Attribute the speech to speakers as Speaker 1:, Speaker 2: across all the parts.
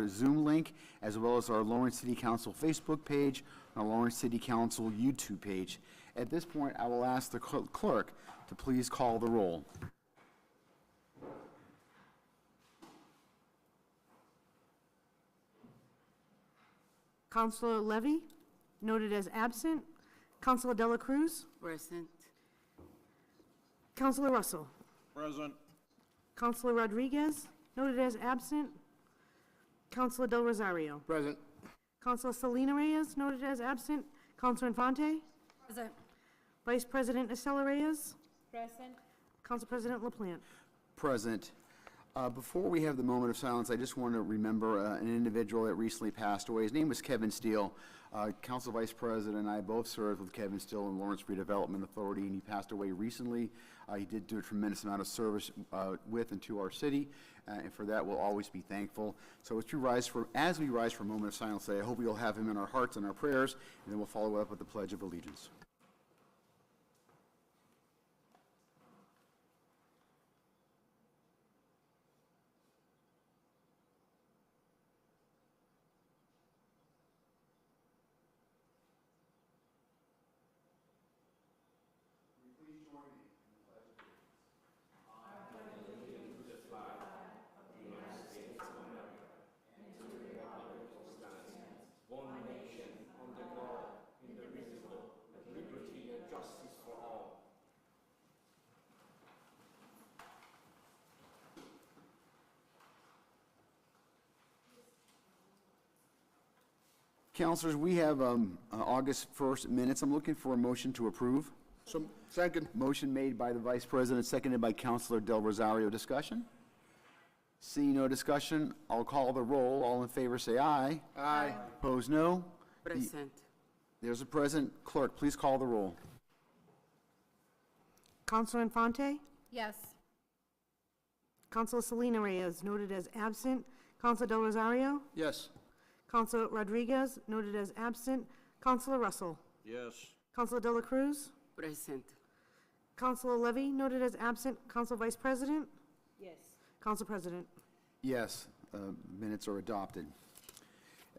Speaker 1: our Zoom link, as well as our Lawrence City Council Facebook page, and our Lawrence City Council YouTube page. At this point, I will ask the clerk to please call the roll.
Speaker 2: Councilor Levy, noted as absent. Councilor Dela Cruz.
Speaker 3: Present.
Speaker 2: Councilor Russell.
Speaker 4: Present.
Speaker 2: Councilor Rodriguez, noted as absent. Councilor Del Rosario.
Speaker 4: Present.
Speaker 2: Councilor Selena Reyes, noted as absent. Councilor Infante.
Speaker 3: Present.
Speaker 2: Vice President Estela Reyes.
Speaker 3: Present.
Speaker 2: Council President LaPlante.
Speaker 1: Present. Before we have the moment of silence, I just want to remember an individual that recently passed away. His name was Kevin Steele. Council Vice President and I both served with Kevin Steele in Lawrence Redevelopment Authority, and he passed away recently. He did do a tremendous amount of service with and to our city, and for that we'll always be thankful. So as we rise for a moment of silence today, I hope we'll have him in our hearts and our prayers, and then we'll follow up with the Pledge of Allegiance. Councilors, we have August 1st minutes. I'm looking for a motion to approve.
Speaker 4: Second.
Speaker 1: Motion made by the Vice President, seconded by Councilor Del Rosario. Discussion? Seeing no discussion, I'll call the roll. All in favor say aye.
Speaker 4: Aye.
Speaker 1: Opposed, no.
Speaker 3: Present.
Speaker 1: There's a present. Clerk, please call the roll.
Speaker 2: Councilor Infante.
Speaker 3: Yes.
Speaker 2: Councilor Selena Reyes, noted as absent. Councilor Del Rosario.
Speaker 4: Yes.
Speaker 2: Councilor Rodriguez, noted as absent. Councilor Russell.
Speaker 4: Yes.
Speaker 2: Councilor Dela Cruz.
Speaker 3: Present.
Speaker 2: Councilor Levy, noted as absent. Council Vice President.
Speaker 3: Yes.
Speaker 2: Council President.
Speaker 1: Yes, minutes are adopted.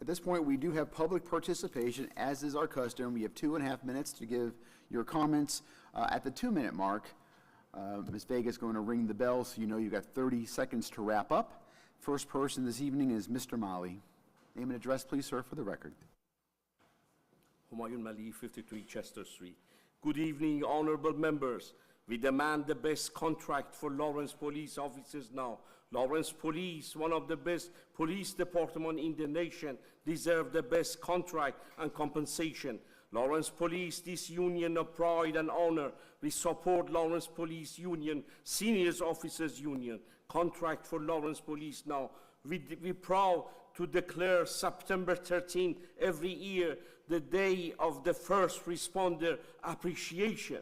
Speaker 1: At this point, we do have public participation, as is our custom. We have 2.5 minutes to give your comments. At the 2-minute mark, Ms. Vega is going to ring the bell, so you know you've got 30 seconds to wrap up. First person this evening is Mr. Mali. Name and address, please, sir, for the record.
Speaker 5: Humayun Mali, 53 Chester Street. Good evening, honorable members. We demand the best contract for Lawrence police officers now. Lawrence Police, one of the best police departments in the nation, deserve the best contract and compensation. Lawrence Police, this union of pride and honor, we support Lawrence Police Union, Seniors Officers Union. Contract for Lawrence Police now. We're proud to declare September 13 every year the day of the first responder appreciation.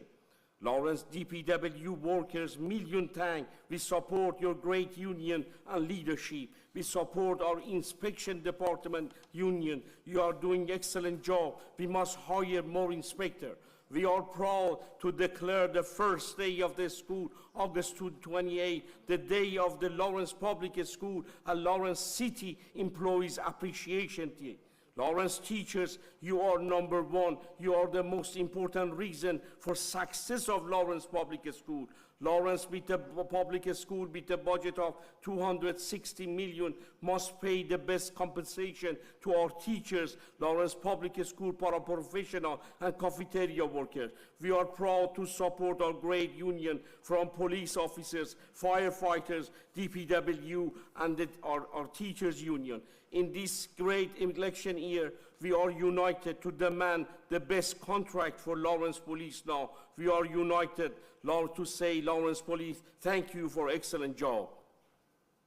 Speaker 5: Lawrence DPW workers, million thanks. We support your great union and leadership. We support our inspection department union. You are doing excellent job. We must hire more inspectors. We are proud to declare the first day of the school, August 28, the day of the Lawrence Public School and Lawrence City Employees Appreciation Day. Lawrence teachers, you are number one. You are the most important reason for success of Lawrence Public School. Lawrence with the public school with a budget of $260 million must pay the best compensation to our teachers, Lawrence Public School paraprofessional and cafeteria workers. We are proud to support our great union from police officers, firefighters, DPW, and our teachers union. In this great election year, we are united to demand the best contract for Lawrence Police now. We are united, Lord, to say, Lawrence Police, thank you for excellent job.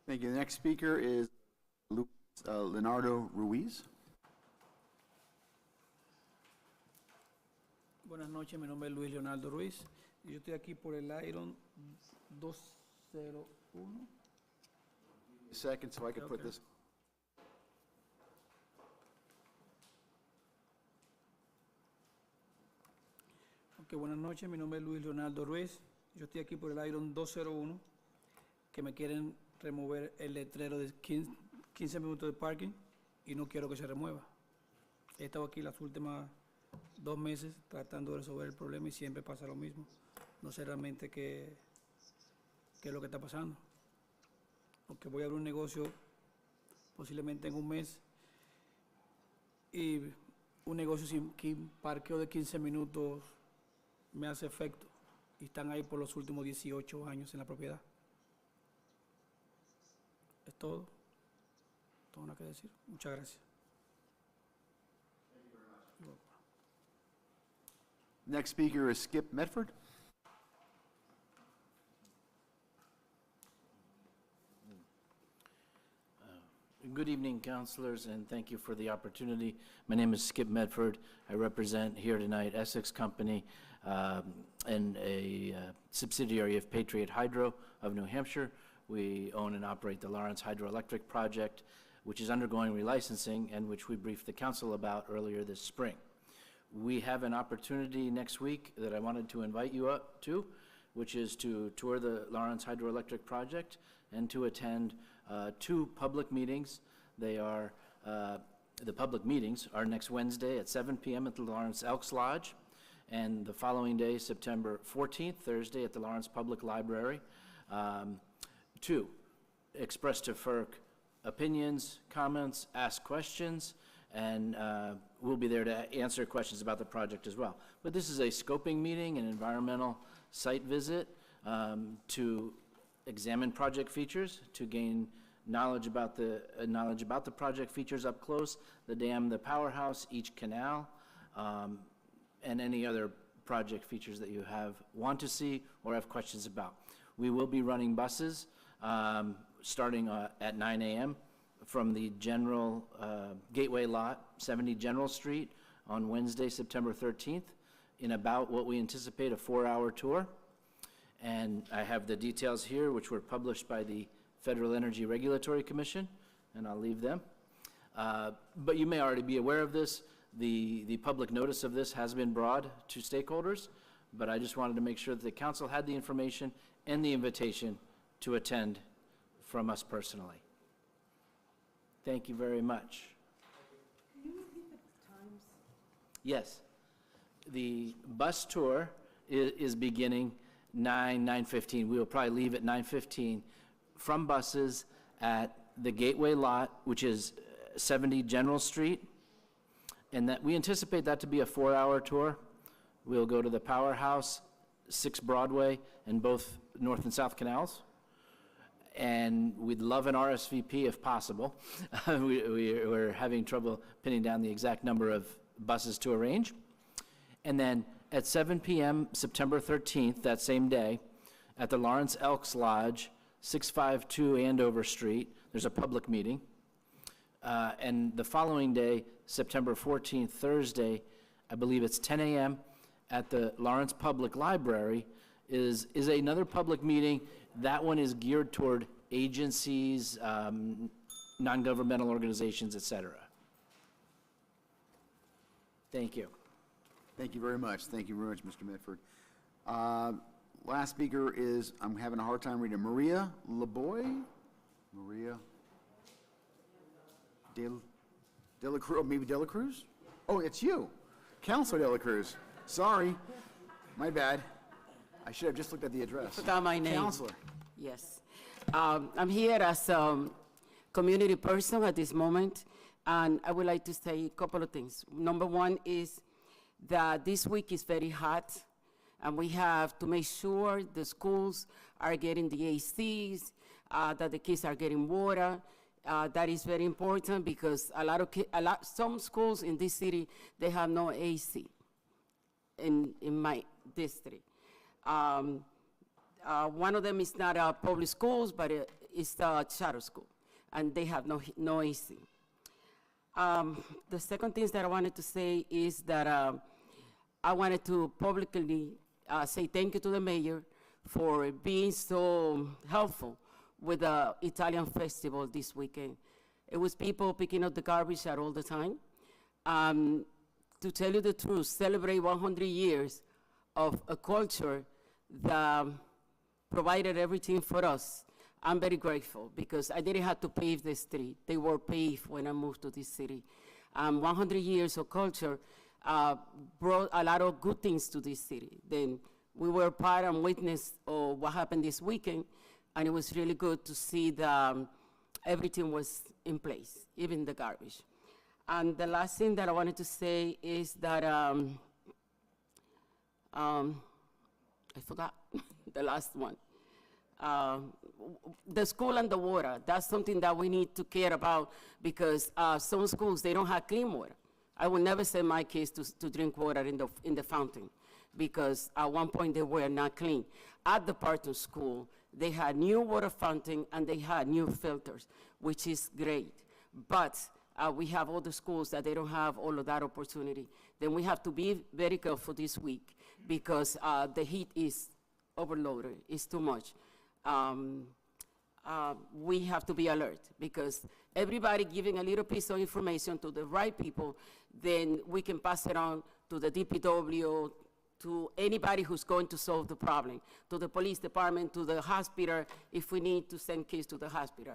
Speaker 1: Thank you. The next speaker is Leonardo Ruiz.
Speaker 6: Buenas noches, mi nombre es Luis Leonardo Ruiz y yo estoy aquí por el Iron 201.
Speaker 1: Second, so I can put this.
Speaker 6: Okay, buenas noches, mi nombre es Luis Leonardo Ruiz. Yo estoy aquí por el Iron 201, que me quieren remover el letrero de 15 minutos de parking y no quiero que se remueva. He estado aquí las últimas 2 meses tratando de resolver el problema y siempre pasa lo mismo. No sé realmente qué es lo que está pasando. Porque voy a abrir un negocio posiblemente en un mes y un negocio sin parqueo de 15 minutos me hace efecto y están ahí por los últimos 18 años en la propiedad. Es todo. Todo nada que decir. Muchas gracias.
Speaker 1: Next speaker is Skip Medford.
Speaker 3: Good evening, councilors, and thank you for the opportunity. My name is Skip Medford. I represent here tonight Essex Company and a subsidiary of Patriot Hydro of New Hampshire. We own and operate the Lawrence Hydroelectric Project, which is undergoing relicensing and which we briefed the council about earlier this spring. We have an opportunity next week that I wanted to invite you up to, which is to tour the Lawrence Hydroelectric Project and to attend 2 public meetings. They are, the public meetings are next Wednesday at 7 p.m. at the Lawrence Elks Lodge, and the following day, September 14th, Thursday, at the Lawrence Public Library, to express to FERC opinions, comments, ask questions, and we'll be there to answer questions about the project as well. But this is a scoping meeting, an environmental site visit to examine project features, to gain knowledge about the project features up close, the dam, the powerhouse, each canal, and any other project features that you want to see or have questions about. We will be running buses starting at 9 a.m. from the general Gateway Lot, 70 General Street, on Wednesday, September 13th, in about what we anticipate a 4-hour tour. And I have the details here, which were published by the Federal Energy Regulatory Commission, and I'll leave them. But you may already be aware of this. The public notice of this has been broad to stakeholders, but I just wanted to make sure that the council had the information and the invitation to attend from us personally. Thank you very much.
Speaker 2: Can you repeat the times?
Speaker 3: Yes. The bus tour is beginning 9:15. We will probably leave at 9:15 from buses at the Gateway Lot, which is 70 General Street, and that we anticipate that to be a 4-hour tour. We'll go to the Powerhouse, 6 Broadway, and both North and South Canals. And we'd love an RSVP if possible. We're having trouble pinning down the exact number of buses to arrange. And then at 7 p.m., September 13th, that same day, at the Lawrence Elks Lodge, 652 Andover Street, there's a public meeting. And the following day, September 14th, Thursday, I believe it's 10 a.m., at the Lawrence Public Library, is another public meeting. That one is geared toward agencies, non-governmental organizations, et cetera. Thank you.
Speaker 1: Thank you very much. Thank you very much, Mr. Medford. Last speaker is, I'm having a hard time reading, Maria LeBoy? Maria De La Cruz, maybe De La Cruz? Oh, it's you, Councilor De La Cruz. Sorry, my bad. I should have just looked at the address.
Speaker 7: Forgot my name.
Speaker 1: Councilor.
Speaker 7: Yes. I'm here as a community person at this moment, and I would like to say a couple of things. Number one is that this week is very hot, and we have to make sure the schools are getting the ACs, that the kids are getting water. That is very important because some schools in this city, they have no AC in my district. One of them is not public schools, but it's a charter school, and they have no AC. The second thing that I wanted to say is that I wanted to publicly say thank you to the mayor for being so helpful with the Italian festival this weekend. It was people picking up the garbage at all the time. To tell you the truth, celebrate 100 years of a culture that provided everything for us. I'm very grateful because I didn't have to pave the street. They were paved when I moved to this city. 100 years of culture brought a lot of good things to this city. Then we were part and witness of what happened this weekend, and it was really good to see that everything was in place, even the garbage. And the last thing that I wanted to say is that I forgot the last one. The school and the water, that's something that we need to care about because some schools, they don't have clean water. I will never send my kids to drink water in the fountain because at one point they were not clean. At the Parton School, they had new water fountain and they had new filters, which is great. But we have other schools that they don't have all of that opportunity. Then we have to be very careful this week because the heat is overloaded, it's too much. We have to be alert because everybody giving a little piece of information to the right people, then we can pass it on to the DPW, to anybody who's going to solve the problem, to the police department, to the hospital, if we need to send kids to the hospital.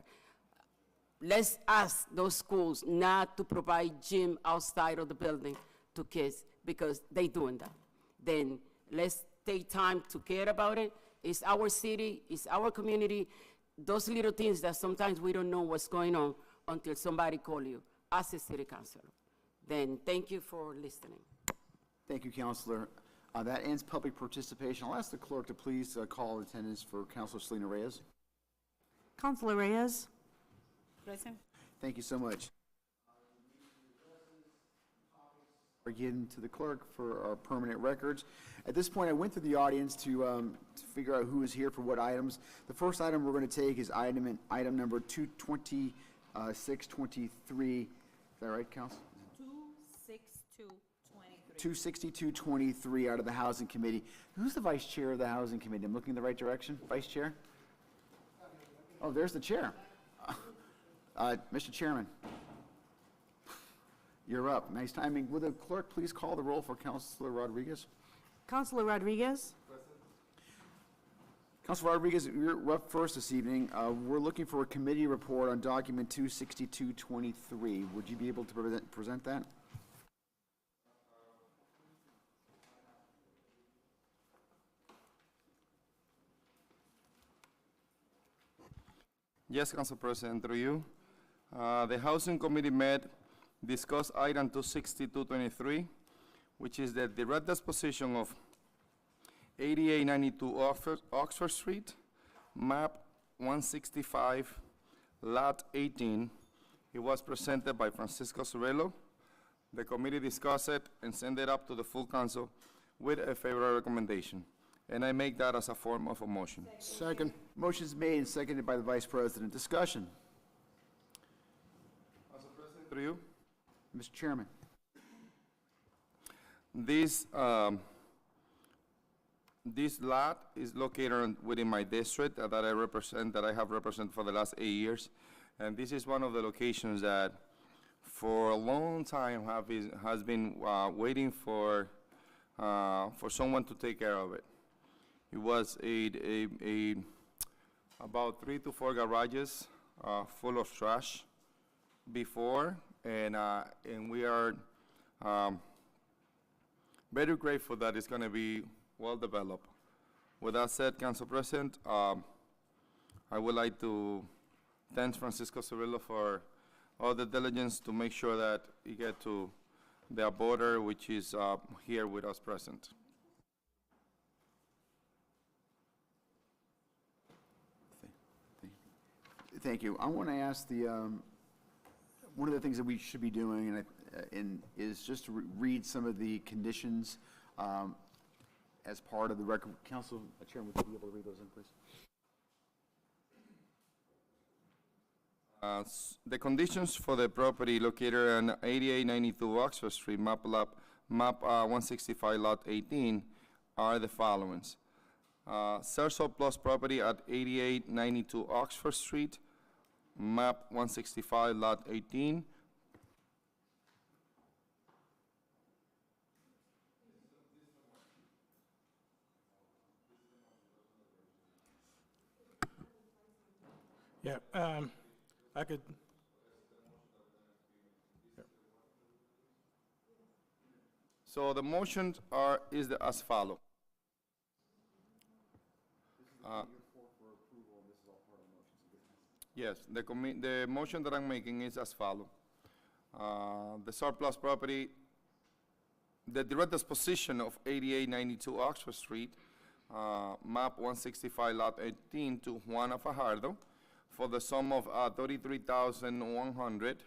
Speaker 7: Let's ask those schools not to provide gym outside of the building to kids because they're doing that. Then let's take time to care about it. It's our city, it's our community. Those little things that sometimes we don't know what's going on until somebody calls you as a city councilor. Then thank you for listening.
Speaker 1: Thank you, Counselor. That ends public participation. I'll ask the clerk to please call attendance for Counselor Selena Reyes.
Speaker 2: Counselor Reyes?
Speaker 7: Present.
Speaker 1: Thank you so much. Again to the clerk for our permanent records. At this point, I went through the audience to figure out who is here for what items. The first item we're going to take is item number 22623. Is that right, Council? 26223 out of the Housing Committee. Who's the Vice Chair of the Housing Committee? I'm looking in the right direction. Vice Chair? Oh, there's the Chair. Mr. Chairman, you're up. Nice timing. Will the clerk please call the roll for Councilor Rodriguez?
Speaker 2: Counselor Rodriguez?
Speaker 1: Councilor Rodriguez, you're up first this evening. We're looking for a committee report on document 26223. Would you be able to present that?
Speaker 8: Yes, Council President, through you. The Housing Committee met, discussed item 26223, which is the direct disposition of 8892 Oxford Street, map 165, lot 18. It was presented by Francisco Sorello. The committee discussed it and sent it up to the full council with a favorable recommendation. And I make that as a form of a motion.
Speaker 4: Second.
Speaker 1: Motion's made and seconded by the Vice President. Discussion.
Speaker 8: Council President, through you.
Speaker 1: Mr. Chairman.
Speaker 8: This lot is located within my district that I represent, that I have represented for the last 8 years. And this is one of the locations that for a long time has been waiting for someone to take care of it. It was about 3 to 4 garages full of trash before, and we are very grateful that it's going to be well developed. With that said, Council President, I would like to thank Francisco Cirillo for all the diligence to make sure that we get to the border, which is here with us present.
Speaker 1: Thank you. I want to ask one of the things that we should be doing is just to read some of the conditions as part of the record. Council Chairman, would you be able to read those in, please?
Speaker 8: The conditions for the property located on 8892 Oxford Street, map 165, lot 18, are the following. Serso Plus property at 8892 Oxford Street, map 165, lot 18.
Speaker 4: Yeah, I could,
Speaker 8: So the motions is as follow. Yes, the motion that I'm making is as follow. The surplus property, the direct disposition of 8892 Oxford Street, map 165 lot 18 to Juana Fajardo for the sum of 33,100.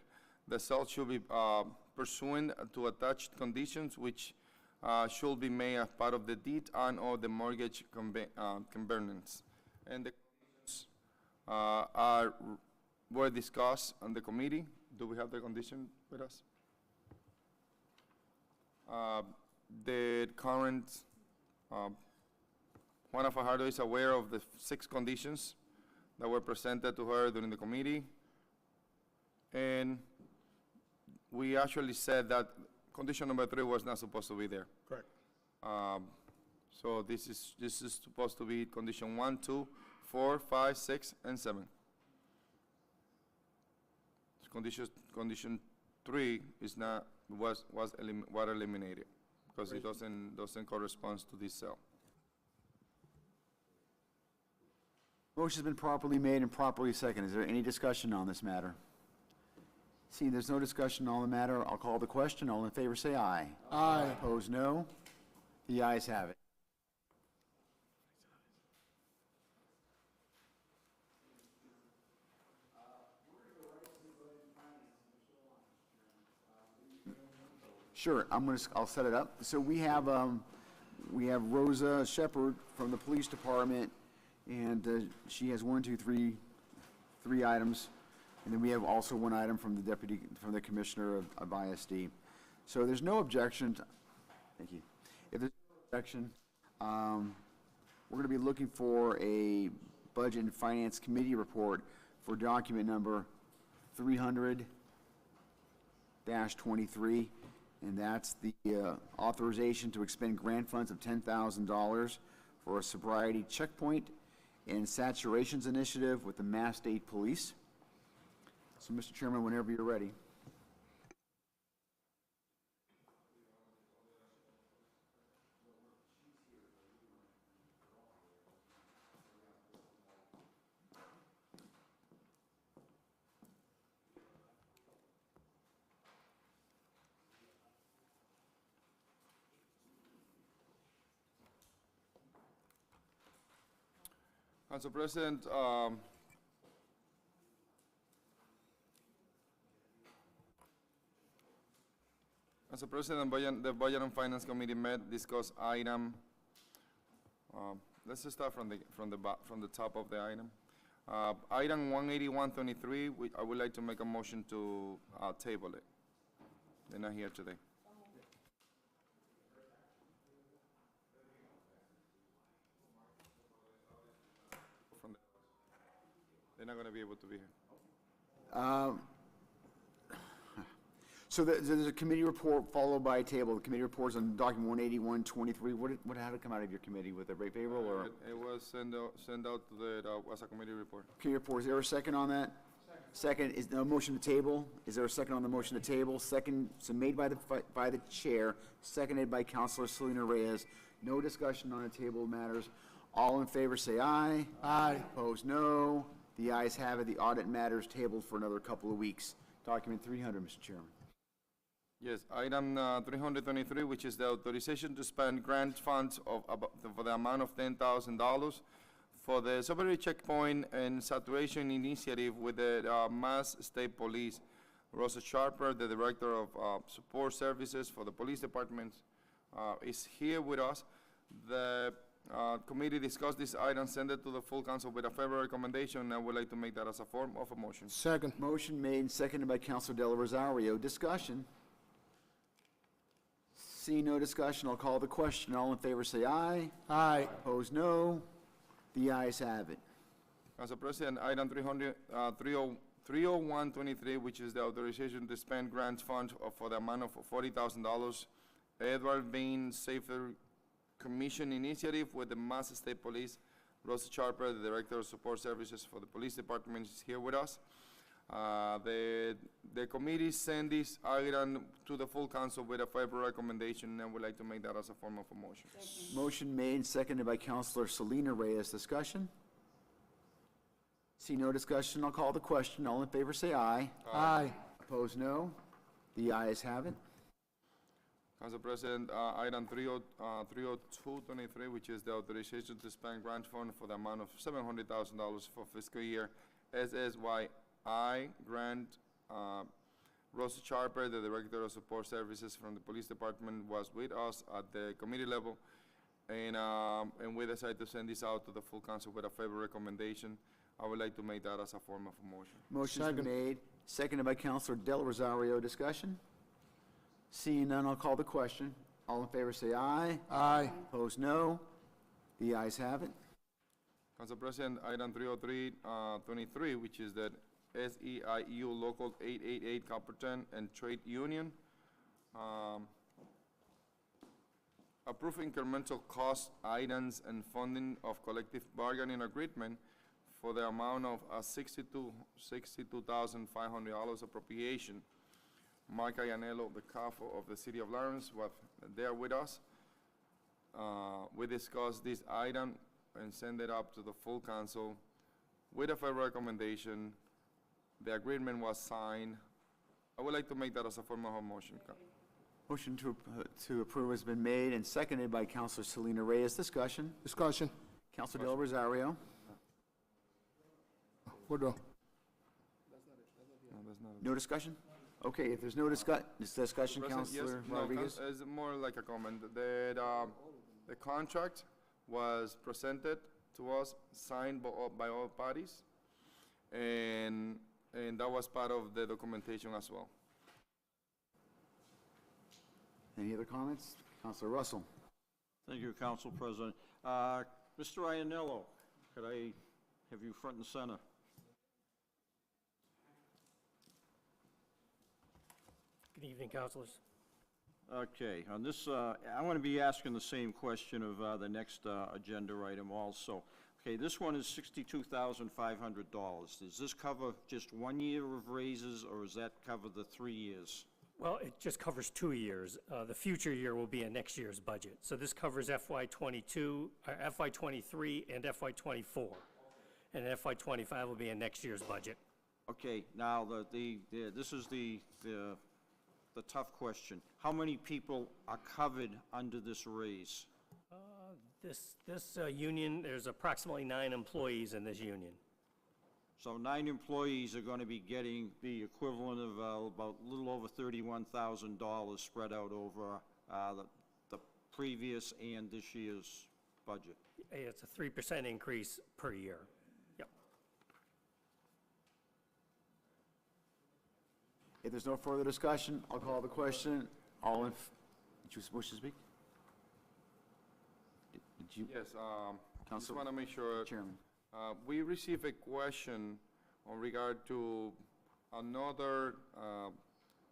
Speaker 8: The sale should be pursuant to attached conditions which should be made as part of the deed and/or the mortgage conveyance. And the conditions were discussed on the committee. Do we have the condition with us? The current, Juana Fajardo is aware of the 6 conditions that were presented to her during the committee. And we actually said that condition number 3 was not supposed to be there.
Speaker 4: correct.
Speaker 8: So this is supposed to be condition 1, 2, 4, 5, 6, and 7. Condition 3 is not, was eliminated because it doesn't correspond to this cell.
Speaker 1: Motion's been properly made and properly seconded. Is there any discussion on this matter? Seeing there's no discussion on the matter, I'll call the question. All in favor, say aye.
Speaker 4: Aye.
Speaker 1: Opposed, no. The ayes have it. Sure, I'll set it up. So we have Rosa Shepherd from the police department, and she has 3 items. And then we have also 1 item from the commissioner of ISD. So there's no objection. Thank you. If there's no objection, we're going to be looking for a Budget and Finance Committee report for document number 300-23, and that's the authorization to expend grant funds of $10,000 for a sobriety checkpoint and saturations initiative with the Mass State Police. So, Mr. Chairman, whenever you're ready.
Speaker 8: Council President, Council President, the Budget and Finance Committee met, discussed item. Let's just start from the top of the item. Item 18123, I would like to make a motion to table it. They're not here today. They're not going to be able to be here.
Speaker 1: So there's a committee report followed by a table. The committee report's on document 18123. How did it come out of your committee? With a favorable or?
Speaker 8: It was sent out to as a committee report.
Speaker 1: Committee report, is there a second on that? Second, is there a motion to table? Is there a second on the motion to table? Second, so made by the chair, seconded by Councilor Selena Reyes. No discussion on the table matters. All in favor say aye.
Speaker 4: Aye.
Speaker 1: Opposed, no. The ayes have it. The audit matters tabled for another couple of weeks. Document 300, Mr. Chairman.
Speaker 8: Yes, item 323, which is the authorization to spend grant funds for the amount of $10,000 for the sobriety checkpoint and saturation initiative with the Mass State Police. Rosa Sharper, the Director of Support Services for the Police Department, is here with us. The committee discussed this item, sent it to the full council with a favorable recommendation, and I would like to make that as a form of a motion.
Speaker 4: Second.
Speaker 1: Motion made and seconded by Councilor Del Rosario. Discussion. Seeing no discussion, I'll call the question. All in favor say aye.
Speaker 4: Aye.
Speaker 1: Opposed, no. The ayes have it.
Speaker 8: Council President, item 30123, which is the authorization to spend grant funds for the amount of $40,000, Edward Bain Safer Commission Initiative with the Mass State Police. Rosa Sharper, the Director of Support Services for the Police Department, is here with us. The committee sent this item to the full council with a favorable recommendation, and would like to make that as a form of a motion.
Speaker 1: Motion made and seconded by Counselor Selena Reyes. Discussion? See no discussion, I'll call the question. All in favor, say aye.
Speaker 4: Aye.
Speaker 1: Opposed, no. The ayes have it.
Speaker 8: Council President, item 30223, which is the authorization to spend grant fund for the amount of $700,000 for fiscal year SSYI grant. Rosa Sharper, the Director of Support Services from the Police Department, was with us at the committee level, and we decided to send this out to the full council with a favorable recommendation. I would like to make that as a form of a motion.
Speaker 1: Motion's been made, seconded by Counselor Del Rosario. Discussion? Seeing none, I'll call the question. All in favor, say aye.
Speaker 4: Aye.
Speaker 1: Opposed, no. The ayes have it.
Speaker 8: Council President, item 30323, which is that SEIU Local 888 Copperton and Trade Union. Approve incremental cost items and funding of collective bargaining agreement for the amount of $62,500 appropriation. Mark Ayanello, the CAFO of the City of Lawrence, was there with us. We discussed this item and send it up to the full council with a fair recommendation. The agreement was signed. I would like to make that as a form of a motion.
Speaker 1: Motion to approve has been made and seconded by Counselor Selena Reyes. Discussion?
Speaker 4: Discussion.
Speaker 1: Counselor Del Rosario.
Speaker 4: We're done.
Speaker 8: No, that's not it.
Speaker 1: No discussion? Okay, if there's no discussion,
Speaker 8: President,
Speaker 1: Counselor
Speaker 8: yes, no,
Speaker 1: Rodriguez?
Speaker 8: It's more like a comment. The contract was presented to us, signed by all parties, and that was part of the documentation as well.
Speaker 1: Any other comments? Counselor Russell.
Speaker 9: Thank you, Council President. Mr. Ianello, could I have you front and center?
Speaker 10: Good evening, councilors.
Speaker 9: Okay, on this, I'm going to be asking the same question of the next agenda item also. Okay, this one is $62,500. Does this cover just 1 year of raises, or does that cover the 3 years?
Speaker 10: Well, it just covers 2 years. The future year will be in next year's budget. So this covers FY22, FY23, and FY24. And FY25 will be in next year's budget.
Speaker 9: Okay, now, this is the tough question. How many people are covered under this raise?
Speaker 10: This union, there's approximately 9 employees in this union.
Speaker 9: So 9 employees are going to be getting the equivalent of about a little over $31,000 spread out over the previous and this year's budget.
Speaker 10: It's a 3% increase per year. Yep.
Speaker 1: If there's no further discussion, I'll call the question. All in, did you wish to speak? Did you?
Speaker 8: Yes, just
Speaker 1: Council-
Speaker 8: want to make sure.
Speaker 1: Chairman.
Speaker 8: We received a question on regard to another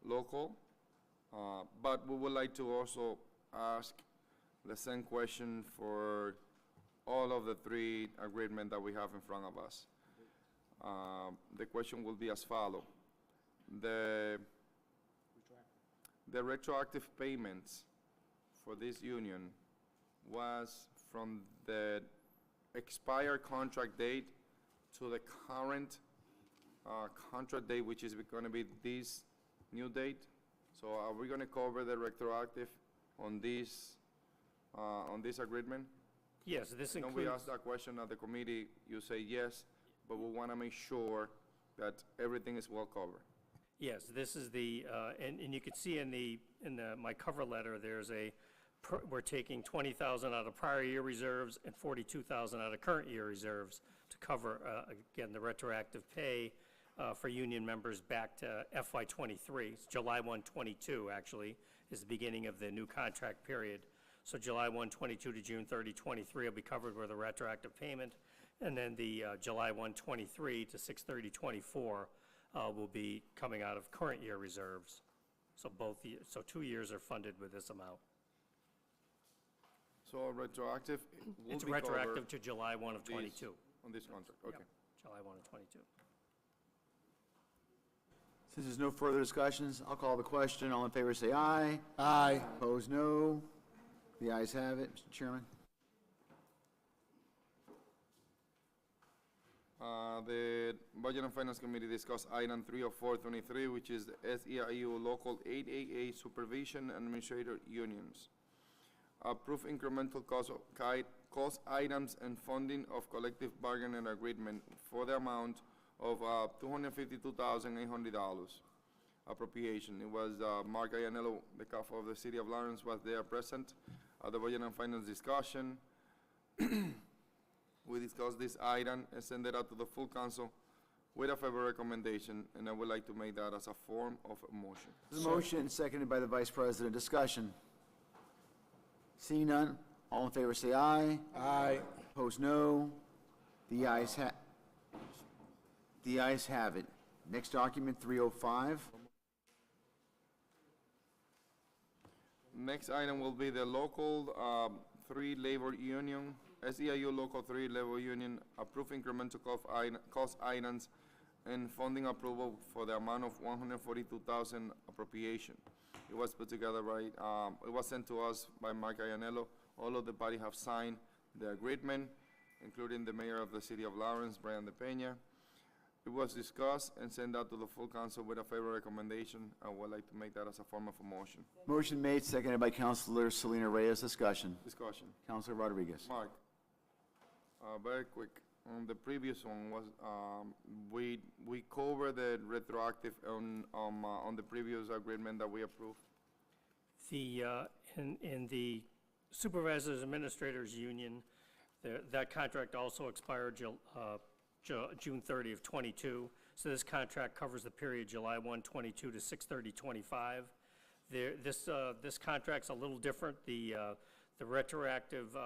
Speaker 8: local, but we would like to also ask the same question for all of the 3 agreements that we have in front of us. The question will be as follows. The retroactive payments for this union was from the expired contract date to the current contract date, which is going to be this new date. So are we going to cover the retroactive on this agreement?
Speaker 10: Yes, this
Speaker 8: When
Speaker 10: includes.
Speaker 8: we asked that question at the committee, you say yes, but we want to make sure that everything is well covered.
Speaker 10: Yes, this is the, and you can see my cover letter, there's we're taking 20,000 out of prior year reserves and 42,000 out of current year reserves to cover, again, the retroactive pay for union members back to FY23. It's July 1, 22, actually, is the beginning of the new contract period. So July 1, 22 to June 30, 23 will be covered with a retroactive payment. And then the July 1, 23 to 6/30/24 will be coming out of current year reserves. So 2 years are funded with this amount.
Speaker 8: So retroactive will
Speaker 10: It's
Speaker 8: be covered
Speaker 10: retroactive to July 1 of
Speaker 8: this-
Speaker 10: '22.
Speaker 8: on this contract,
Speaker 10: Yep,
Speaker 8: okay.
Speaker 10: July 1 of '22.
Speaker 1: Since there's no further discussions, I'll call the question. All in favor, say aye.
Speaker 4: Aye.
Speaker 1: Opposed, no. The ayes have it. Mr. Chairman.
Speaker 8: The Budget and Finance Committee discussed item 30423, which is the SEIU Local 888 Supervision Administrator Unions. Approve incremental cost items and funding of collective bargaining agreement for the amount of $252,800 appropriation. It was Mark Iannello, the CAF of the City of Lawrence, was there present at the Budget and Finance discussion. We discussed this item and send it out to the full council with a favor recommendation, and I would like to make that as a form of a motion.
Speaker 1: There's a motion seconded by the Vice President. Discussion. Seeing none, all in favor say aye.
Speaker 4: Aye.
Speaker 1: Opposed, no. The ayes have it. Next document, 305.
Speaker 8: Next item will be the local 3 labor union, SEIU Local 3 Labor Union, approve incremental cost items and funding approval for the amount of $142,000 appropriation. It was put together right, it was sent to us by Mark Iannello. All of the body have signed the agreement, including the mayor of the City of Lawrence, Brian De Peña. It was discussed and sent out to the full council with a favor recommendation. I would like to make that as a form of a motion.
Speaker 1: Motion made, seconded by Councilor Selena Reyes. Discussion.
Speaker 8: Discussion.
Speaker 1: Councilor Rodriguez.
Speaker 8: Mark, very quick. On the previous one was, we covered the retroactive on the previous agreement that we approved.
Speaker 10: The, in the Supervisors Administrators Union, that contract also expired June 30 of '22. So this contract covers the period July 1, '22 to 6/30/25. This contract's a little different. The retroactive,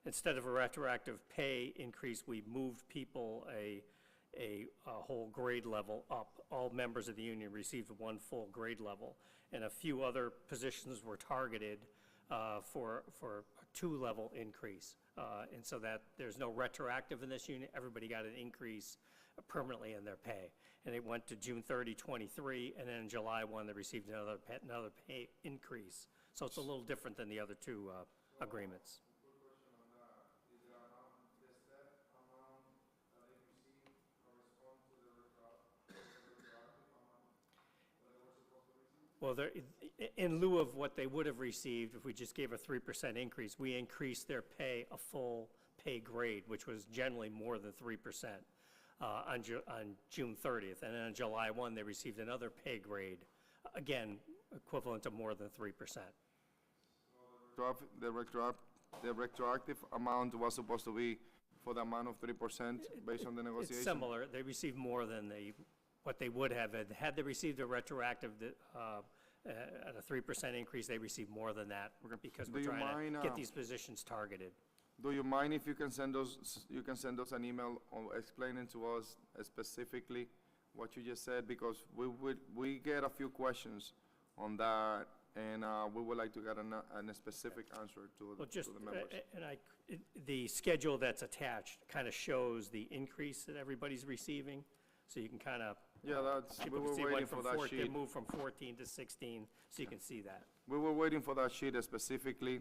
Speaker 10: instead of a retroactive pay increase, we moved people a whole grade level up. All members of the union received 1 full grade level, and a few other positions were targeted for a 2-level increase. And so that there's no retroactive in this unit. Everybody got an increase permanently in their pay. And it went to June 30, '23, and then in July 1, they received another pay increase. So it's a little different than the other 2 agreements. Well, in lieu of what they would have received if we just gave a 3% increase, we increased their pay a full pay grade, which was generally more than 3% on June 30th. And then on July 1, they received another pay grade, again, equivalent to more than 3%.
Speaker 8: The retroactive amount was supposed to be for the amount of 3% based on the negotiation?
Speaker 10: It's similar. They received more than what they would have. Had they received a retroactive at a 3% increase, they received more than that because we're trying to get these positions targeted.
Speaker 8: Do you mind if you can send us an email explaining to us specifically what you just said? Because we get a few questions on that, and we would like to get a specific answer to the members.
Speaker 10: The schedule that's attached kind of shows the increase that everybody's receiving, so you can kind of.
Speaker 8: Yeah, we were waiting for that sheet.
Speaker 10: They moved from 14 to 16, so you can see that.
Speaker 8: We were waiting for that sheet specifically,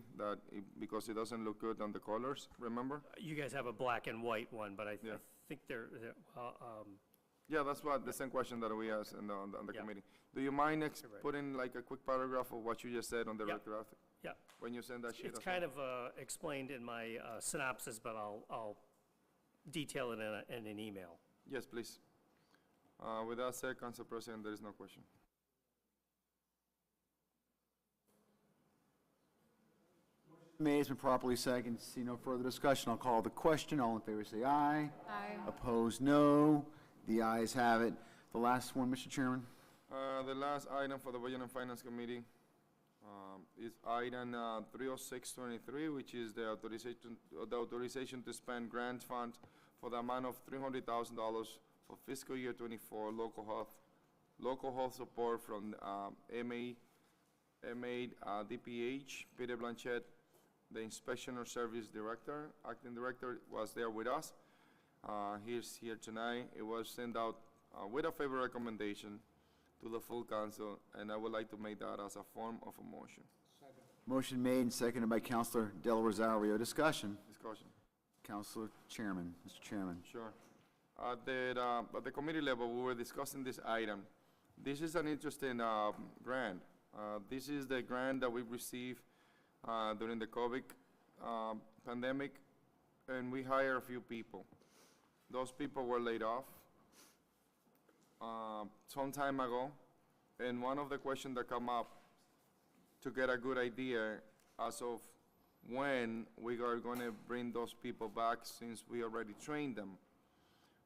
Speaker 8: because it doesn't look good on the colors, remember?
Speaker 10: You guys have a black and white one, but I
Speaker 8: Yeah.
Speaker 10: think they're
Speaker 8: Yeah, that's the same question that we asked on the
Speaker 10: Yeah.
Speaker 8: committee. Do you mind
Speaker 10: right.
Speaker 8: putting like a quick paragraph of what you just said on the
Speaker 10: Yeah.
Speaker 8: retroactive?
Speaker 10: yeah.
Speaker 8: When you send that sheet
Speaker 10: It's
Speaker 8: as well?
Speaker 10: kind of explained in my synopsis, but I'll detail it in an email.
Speaker 8: Yes, please. With that said, Council President, there is no question.
Speaker 1: May has been properly seconded. See no further discussion. I'll call the question. All in favor say aye.
Speaker 11: Aye.
Speaker 1: Opposed, no. The ayes have it. The last one, Mr. Chairman.
Speaker 8: The last item for the Budget and Finance Committee is item 30623, which is the authorization to spend grant fund for the amount of $300,000 for fiscal year '24 local health support from MA DPH, Peter Blanchett, the Inspection or Service Director, Acting Director, was there with us. He's here tonight. It was sent out with a favor recommendation to the full council, and I would like to make that as a form of a motion.
Speaker 1: Motion made and seconded by Counselor Del Rosario. Discussion.
Speaker 8: Discussion.
Speaker 1: Counselor Chairman, Mr. Chairman.
Speaker 8: Sure. At the committee level, we were discussing this item. This is an interesting grant. This is the grant that we received during the COVID pandemic, and we hired a few people. Those people were laid off some time ago, and one of the questions that come up to get a good idea as of when we are going to bring those people back, since we already trained them.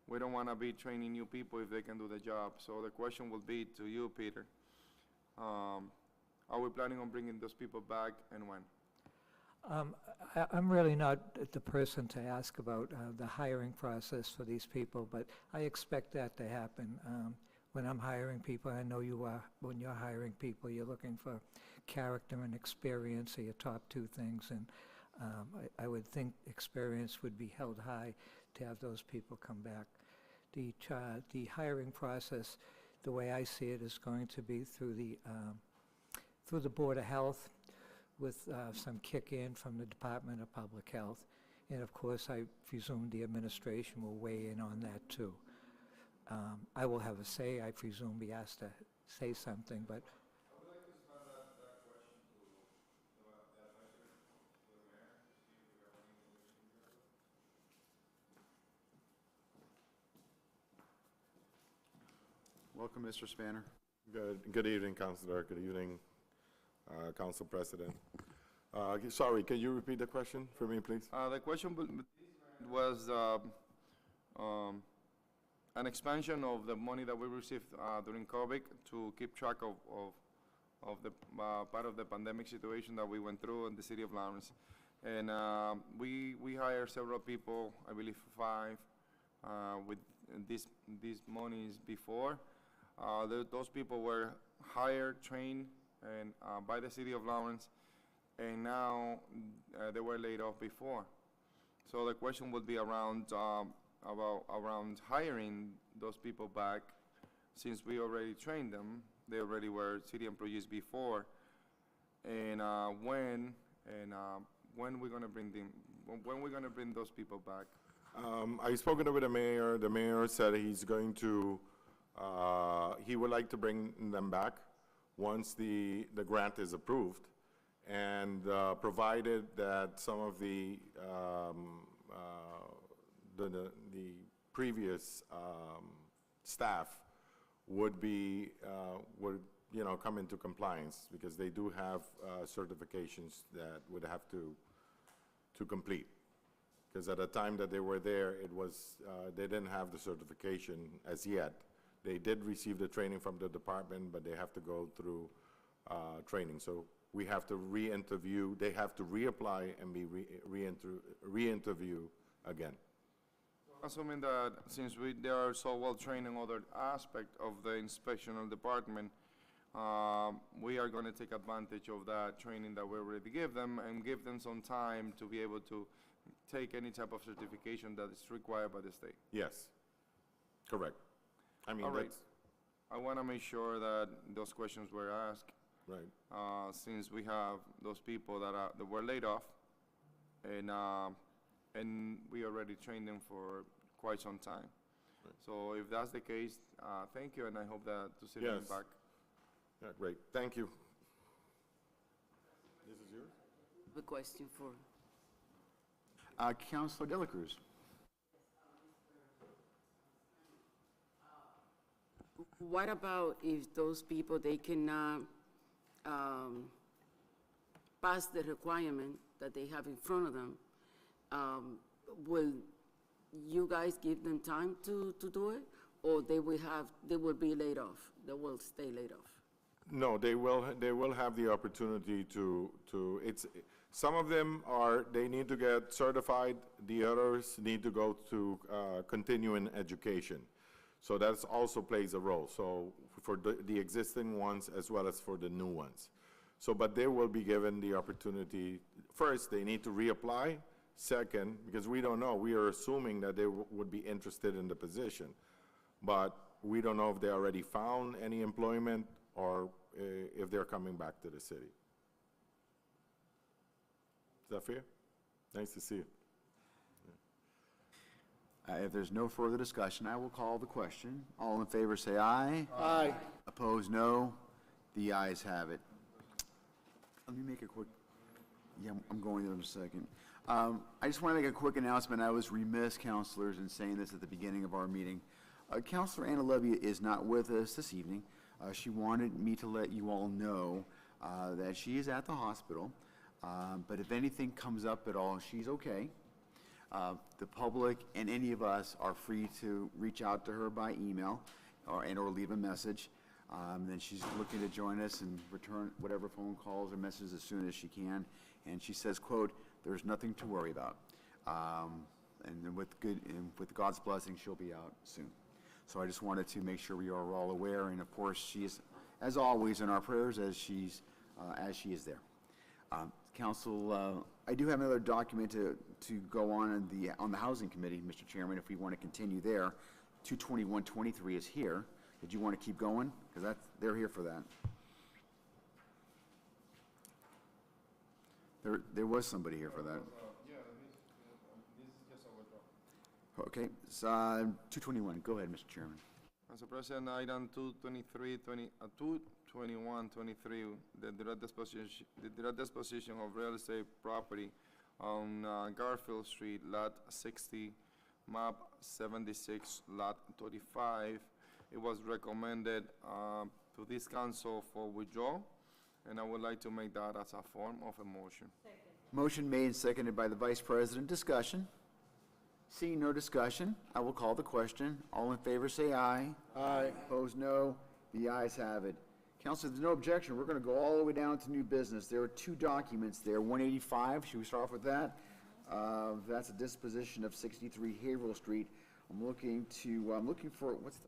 Speaker 8: We don't want to be training new people if they can do the job. So the question will be to you, Peter. Are we planning on bringing those people back, and when?
Speaker 11: I'm really not the person to ask about the hiring process for these people, but I expect that to happen. When I'm hiring people, I know you are, when you're hiring people, you're looking for character and experience are your top two things, and I would think experience would be held high to have those people come back. The hiring process, the way I see it, is going to be through the Board of Health, with some kick-in from the Department of Public Health. And of course, I presume the administration will weigh in on that too. I will have a say, I presume, be asked to say something, but
Speaker 1: Welcome, Mr. Spanner.
Speaker 12: Good evening, Councilor. Good evening, Council President. Sorry, can you repeat the question for me, please?
Speaker 8: The question was an expansion of the money that we received during COVID to keep track of the part of the pandemic situation that we went through in the city of Lawrence. And we hired several people, I believe 5, with these monies before. Those people were hired, trained, and by the city of Lawrence, and now they were laid off before. So the question would be around around hiring those people back, since we already trained them. They already were city employees before, and when we're gonna bring them? When we're gonna bring those people back?
Speaker 12: I've spoken with the mayor. The mayor said he's going to. He would like to bring them back once the grant is approved, and provided that some of the previous staff would come into compliance, because they do have certifications that would have to complete. Because at the time that they were there, it was they didn't have the certification as yet. They did receive the training from the department, but they have to go through training. So we have to re-interview. They have to reapply and be re-interview again.
Speaker 8: Assuming that since they are so well trained in other aspects of the inspectional department, we are going to take advantage of that training that we already give them, and give them some time to be able to take any type of certification that is required by the state.
Speaker 12: Yes, correct. I mean,
Speaker 8: All right.
Speaker 12: that's
Speaker 8: I want to make sure that those questions were asked,
Speaker 12: right.
Speaker 8: since we have those people that were laid off, and we already trained them for quite some time.
Speaker 12: Right.
Speaker 8: So if that's the case, thank you, and I hope that to see them
Speaker 12: Yes.
Speaker 8: back.
Speaker 12: Yeah, great. Thank you. This is yours?
Speaker 7: The question for,
Speaker 1: Counselor De La Cruz.
Speaker 7: what about if those people, they cannot pass the requirement that they have in front of them? Will you guys give them time to do it? Or they will be laid off, they will stay laid off?
Speaker 12: No, they will have the opportunity to, some of them they need to get certified, the others need to go to continuing education. So that also plays a role, so for the existing ones as well as for the new ones. So, but they will be given the opportunity, first, they need to reapply. Second, because we don't know, we are assuming that they would be interested in the position. But we don't know if they already found any employment or if they're coming back to the city. Is that fair? Nice to see you.
Speaker 1: If there's no further discussion, I will call the question. All in favor, say aye.
Speaker 6: Aye.
Speaker 1: Opposed, no. The ayes have it. Let me make a quick, yeah, I'm going there in a second. I just want to make a quick announcement. I was remiss, counselors, in saying this at the beginning of our meeting. Counselor Anna Levy is not with us this evening. She wanted me to let you all know that she is at the hospital, but if anything comes up at all, she's okay. The public and any of us are free to reach out to her by email or leave a message. Then she's looking to join us and return whatever phone calls or messages as soon as she can. And she says, quote, "There's nothing to worry about." And then with God's blessing, she'll be out soon. So I just wanted to make sure we are all aware. And of course, she is, as always, in our prayers as she is there. Council, I do have another document to go on the Housing Committee, Mr. Chairman, if we want to continue there. 22123 is here. Did you want to keep going? Because they're here for that. There was somebody here for that. Okay, so 221. Go ahead, Mr. Chairman.
Speaker 8: Mr. President, item 22123, the direct disposition of real estate property on Garfield Street, Lot 60, map 76, Lot 35. It was recommended to this council for withdrawal, and I would like to make that as a form of a motion.
Speaker 1: Motion made and seconded by the Vice President. Discussion. Seeing no discussion, I will call the question. All in favor, say aye.
Speaker 6: Aye.
Speaker 1: Opposed, no. The ayes have it. Council, if there's no objection, we're going to go all the way down to new business. There are two documents there. 185, should we start off with that? That's a disposition of 63 Haverhill Street. I'm looking for, what's the?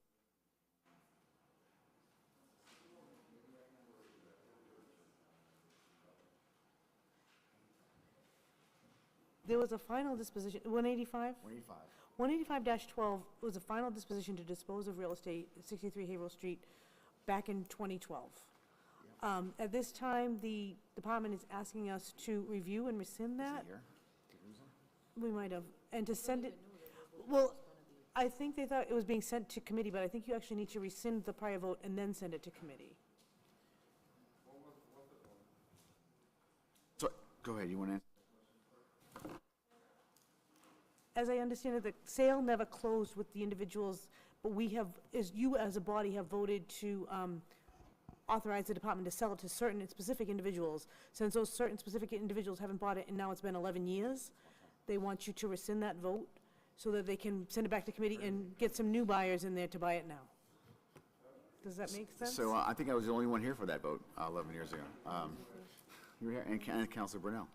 Speaker 2: There was a final disposition, 185?
Speaker 1: 185.
Speaker 2: 185-12 was a final disposition to dispose of real estate at 63 Haverhill Street back in 2012. At this time, the department is asking us to review and rescind that.
Speaker 1: Here.
Speaker 2: We might have, and to send it, well, I think they thought it was being sent to committee, but I think you actually need to rescind the prior vote and then send it to committee.
Speaker 1: So, go ahead, you want to answer?
Speaker 2: As I understand it, the sale never closed with the individuals, but we have, you as a body have voted to authorize the department to sell it to certain specific individuals. Since those certain specific individuals haven't bought it and now it's been 11 years, they want you to rescind that vote so that they can send it back to committee and get some new buyers in there to buy it now. Does that make sense?
Speaker 1: So I think I was the only one here for that vote 11 years ago. You were here, and Councilor Brunel.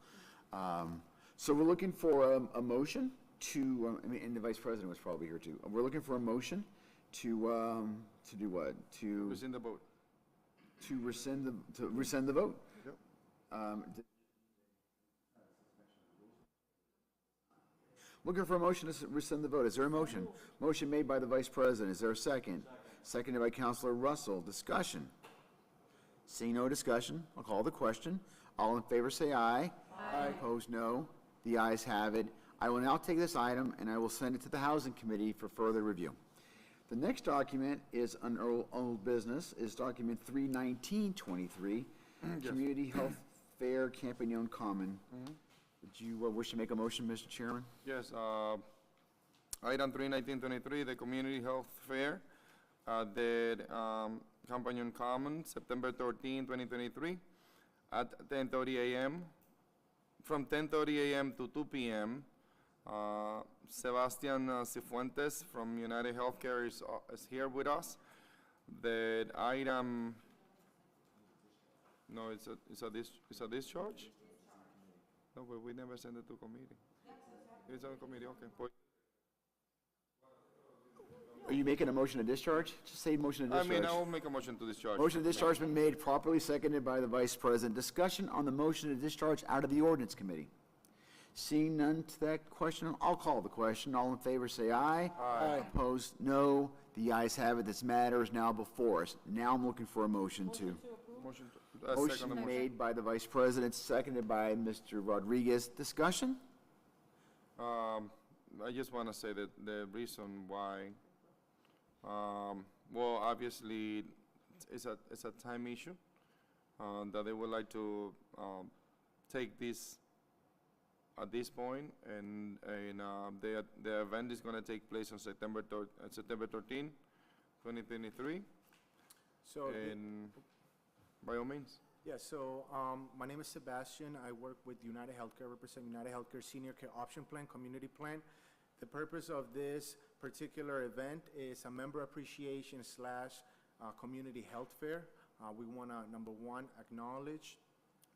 Speaker 1: So we're looking for a motion to, and the Vice President was probably here too. We're looking for a motion to do what? To
Speaker 8: Rescind the vote.
Speaker 1: to rescind the vote.
Speaker 8: Yep.
Speaker 1: Looking for a motion to rescind the vote. Is there a motion? Motion made by the Vice President. Is there a second? Seconded by Councilor Russell. Discussion. Seeing no discussion, I'll call the question. All in favor say aye. Aye. Opposed, no. The ayes have it. I will now take this item and I will send it to the Housing Committee for further review. The next document is an old business, is document 31923, Community Health Fair, Campagnon Common. Would you wish to make a motion, Mr. Chairman?
Speaker 8: Yes, item 31923, the Community Health Fair, the Companion Common, September 13, 2023, at 10:30 a.m. From 10:30 a.m. to 2 p.m., Sebastian Cifuentes from United Healthcare is here with us. The item, no, it's a discharge? No, but we never send it to committee. It's on committee, okay.
Speaker 1: Are you making a motion to discharge? Just say motion to
Speaker 8: I
Speaker 1: discharge.
Speaker 8: mean, I will make a motion to discharge.
Speaker 1: Motion to discharge been made, properly seconded by the Vice President. Discussion on the motion to discharge out of the Ordinance Committee. Seeing none to that question, I'll call the question. All in favor, say aye. Aye. Opposed, no. The ayes have it. This matter is now before us. Now I'm looking for a motion to.
Speaker 8: Motion to,
Speaker 1: Motion
Speaker 8: second the motion.
Speaker 1: made by the Vice President, seconded by Mr. Rodriguez. Discussion?
Speaker 8: I just want to say that the reason why, well, obviously, it's a time issue, that they would like to take this at this point, and the event is going to take place on September 13, 2023,
Speaker 13: So,
Speaker 8: and by all means.
Speaker 13: yeah, so, my name is Sebastian. I work with United Healthcare, represent United Healthcare Senior Care Option Plan, Community Plan. The purpose of this particular event is a member appreciation / community health fair. We want to, number one, acknowledge.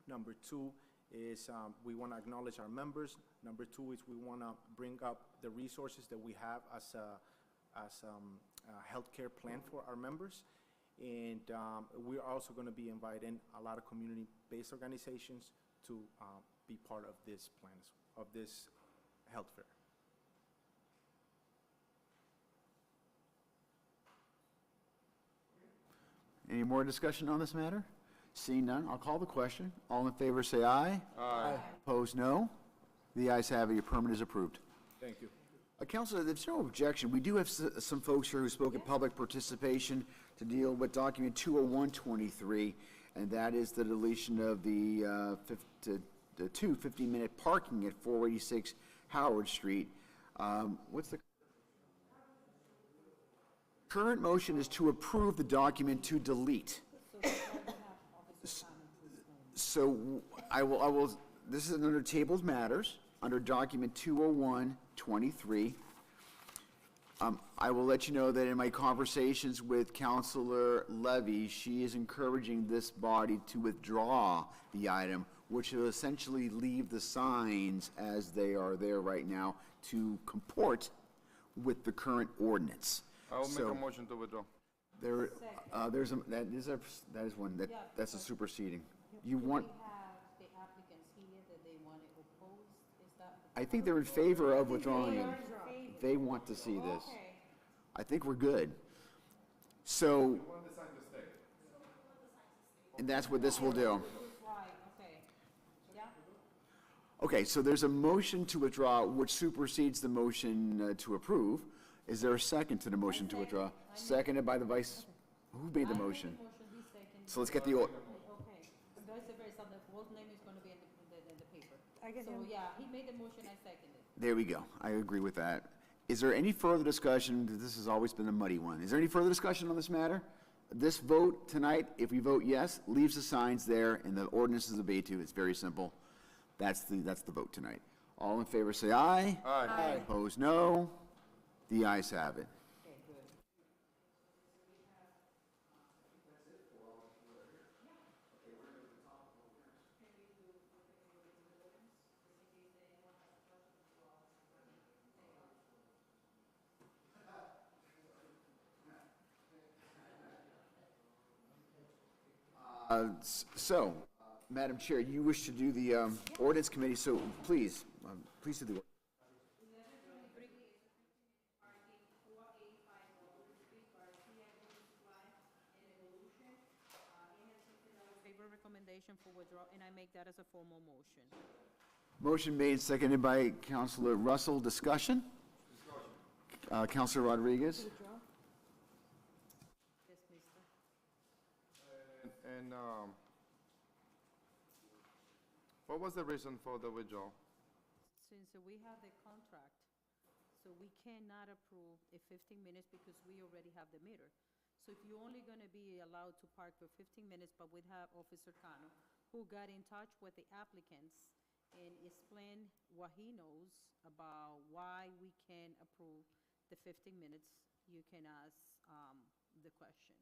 Speaker 13: Number two is we want to acknowledge our members. Number two is we want to bring up the resources that we have as a healthcare plan for our members. And we're also going to be inviting a lot of community-based organizations to be part of this plan, of this health fair.
Speaker 1: Any more discussion on this matter? Seeing none, I'll call the question. All in favor, say aye.
Speaker 8: Aye.
Speaker 1: Opposed, no. The ayes have it. Your permit is approved.
Speaker 13: Thank you.
Speaker 1: Counselor, there's no objection. We do have some folks here who spoke at public participation to deal with document 20123, and that is the deletion of the 50-minute parking at 486 Howard Street. What's the current motion is to approve the document to delete. So I will, this is under tabled matters, under document 20123. I will let you know that in my conversations with Counselor Levy, she is encouraging this body to withdraw the item, which will essentially leave the signs as they are there right now to comport with the current ordinance.
Speaker 8: I will make
Speaker 1: So
Speaker 8: a motion to withdraw.
Speaker 1: there's a, that is one, that's a superseding. You want,
Speaker 14: We have the applicants here that they want to oppose, is that?
Speaker 1: I think they're in favor of withdrawing it. They want to see this. I think we're good. So. And that's what this will do.
Speaker 14: Right, okay. Yeah?
Speaker 1: Okay, so there's a motion to withdraw, which supersedes the motion to approve. Is there a second to the motion to withdraw? Seconded by the vice, who made the motion? So let's get the,
Speaker 14: Okay, vice versa, the whole name is gonna be in the paper.
Speaker 2: I get
Speaker 14: So,
Speaker 2: him.
Speaker 14: yeah, he made the motion, I seconded.
Speaker 1: there we go. I agree with that. Is there any further discussion? This has always been a muddy one. Is there any further discussion on this matter? This vote tonight, if we vote yes, leaves the signs there and the ordinance is obeyed to. It's very simple. That's the vote tonight. All in favor, say aye.
Speaker 8: Aye.
Speaker 1: Opposed, no. The ayes have it. So, Madam Chair, you wish to do the ordinance committee, so please do the.
Speaker 14: Favor recommendation for withdrawal, and I make that as a formal motion.
Speaker 1: Motion made, seconded by Councilor Russell. Discussion? Councilor Rodriguez?
Speaker 14: Yes, mister.
Speaker 8: And what was the reason for the withdrawal?
Speaker 14: Since we have the contract, so we cannot approve a 15 minutes because we already have the meter. So if you're only gonna be allowed to park for 15 minutes, but we have Officer Cano, who got in touch with the applicants and explained what he knows about why we can approve the 15 minutes, you can ask the question.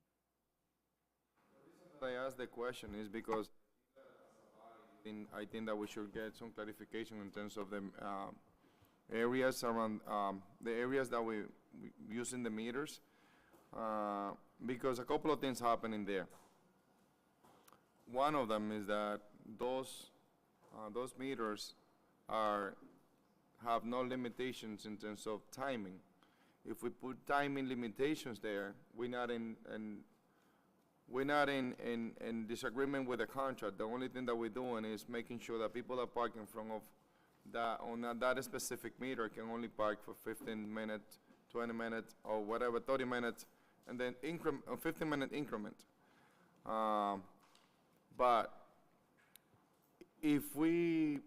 Speaker 8: I asked the question is because I think that we should get some clarification in terms of the areas around, the areas that using the meters, because a couple of things happening there. One of them is that those meters have no limitations in terms of timing. If we put timing limitations there, we're not in disagreement with the contract. The only thing that we're doing is making sure that people that park in front of that specific meter can only park for 15 minutes, 20 minutes, or whatever, 30 minutes, and then a 15-minute increment. But if we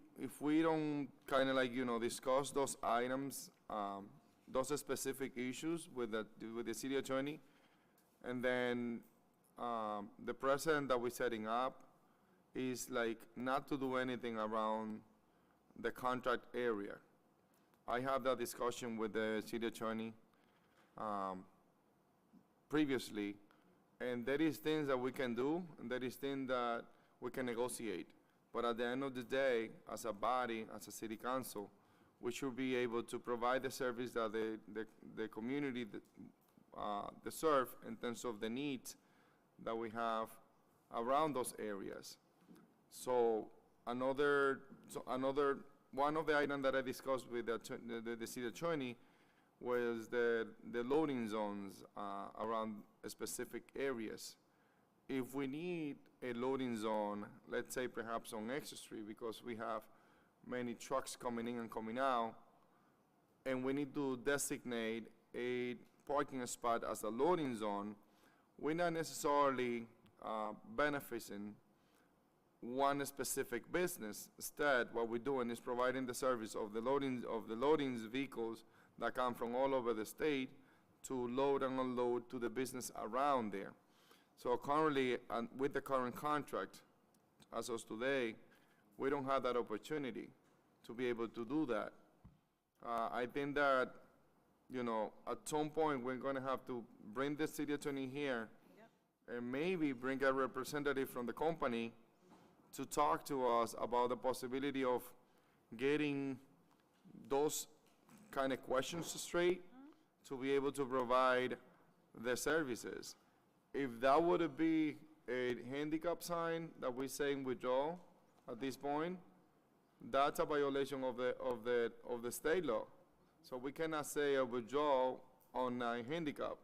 Speaker 8: don't kind of like, discuss those items, those specific issues with the city attorney, and then the precedent that we're setting up is like not to do anything around the contract area. I have that discussion with the city attorney previously, and there is things that we can do, and there is things that we can negotiate. But at the end of the day, as a body, as a city council, we should be able to provide the service that the community deserve in terms of the needs that we have around those areas. So another one of the items that I discussed with the city attorney was the loading zones around specific areas. If we need a loading zone, let's say perhaps on Extra Street, because we have many trucks coming in and coming out, and we need to designate a parking spot as a loading zone, we're not necessarily benefiting one specific business. Instead, what we're doing is providing the service of the loading vehicles that come from all over the state to load and unload to the business around there. So currently, with the current contract, as of today, we don't have that opportunity to be able to do that. I think that, at some point, we're going to have to bring the city attorney here and maybe bring a representative from the company to talk to us about the possibility of getting those kind of questions straight to be able to provide the services. If that would be a handicap sign that we're saying withdraw at this point, that's a violation of the state law. So we cannot say a withdrawal on a handicap.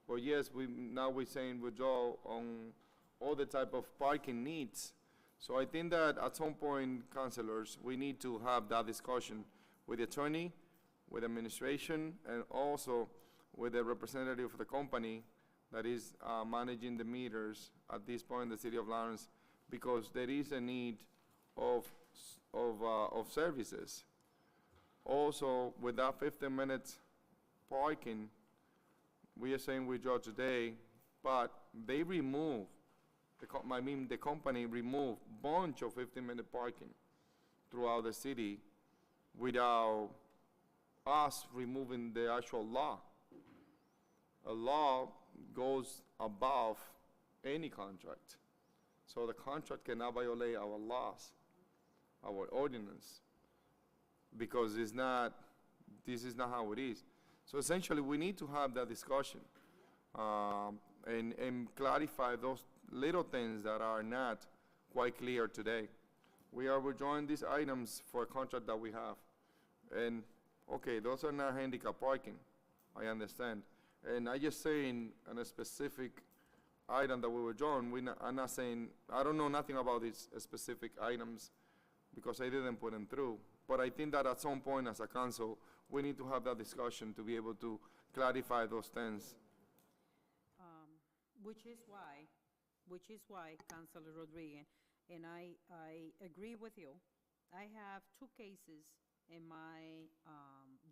Speaker 8: But yes, now we're saying withdraw on all the type of parking needs. So I think that at some point, councilors, we need to have that discussion with the attorney, with administration, and also with the representative of the company that is managing the meters at this point in the city of Lawrence, because there is a need of services. Also, with that 15 minutes parking, we are saying withdraw today, but they remove, the company removed bunch of 15-minute parking throughout the city without us removing the actual law. A law goes above any contract. So the contract cannot violate our laws, our ordinance, because this is not how it is. So essentially, we need to have that discussion and clarify those little things that are not quite clear today. We are withdrawing these items for a contract that we have. And, okay, those are not handicap parking, I understand. And I just saying on a specific item that we were drawn, I'm not saying, I don't know nothing about these specific items because I didn't put them through. But I think that at some point as a council, we need to have that discussion to be able to clarify those things.
Speaker 14: Which is why, Councilor Rodriguez, and I agree with you. I have 2 cases in my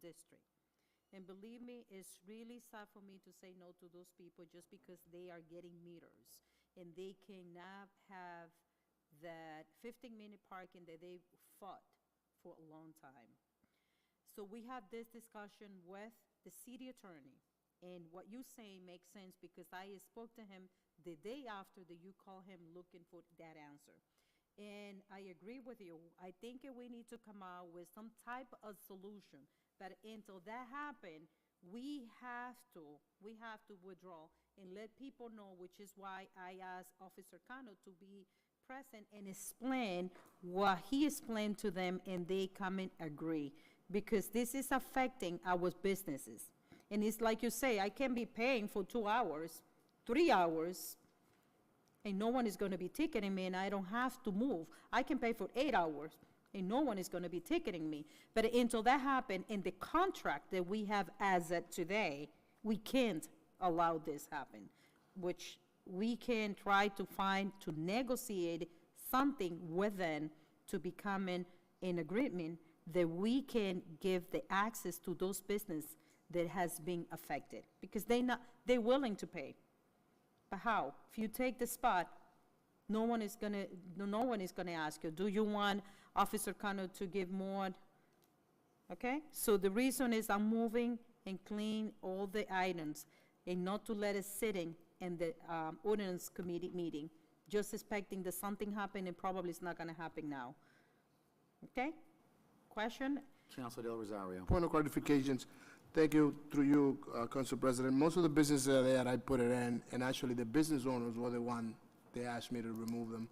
Speaker 14: district. And believe me, it's really sad for me to say no to those people just because they are getting meters and they cannot have that 15-minute parking that they fought for a long time. So we had this discussion with the city attorney, and what you say makes sense because I spoke to him the day after that you called him looking for that answer. And I agree with you. I think we need to come out with some type of solution. But until that happens, we have to withdraw and let people know, which is why I asked Officer Cano to be present and explain what he explained to them, and they come and agree. Because this is affecting our businesses. And it's like you say, I can be paying for 2 hours, 3 hours, and no one is going to be ticketing me, and I don't have to move. I can pay for 8 hours, and no one is going to be ticketing me. But until that happens, in the contract that we have as of today, we can't allow this happen, which we can try to negotiate something with them to become an agreement that we can give the access to those business that has been affected, because they're willing to pay. But how? If you take the spot, no one is gonna ask you, do you want Officer Cano to give more? Okay? So the reason is I'm moving and clean all the items and not to let it sitting in the ordinance committee meeting, just expecting that something happen and probably it's not gonna happen now. Okay? Question?
Speaker 1: Councilor Del Rosario.
Speaker 15: Point of clarifications. Thank you, through you, Council President. Most of the businesses are there, I put it in, and actually the business owners were the one, they asked me to remove them,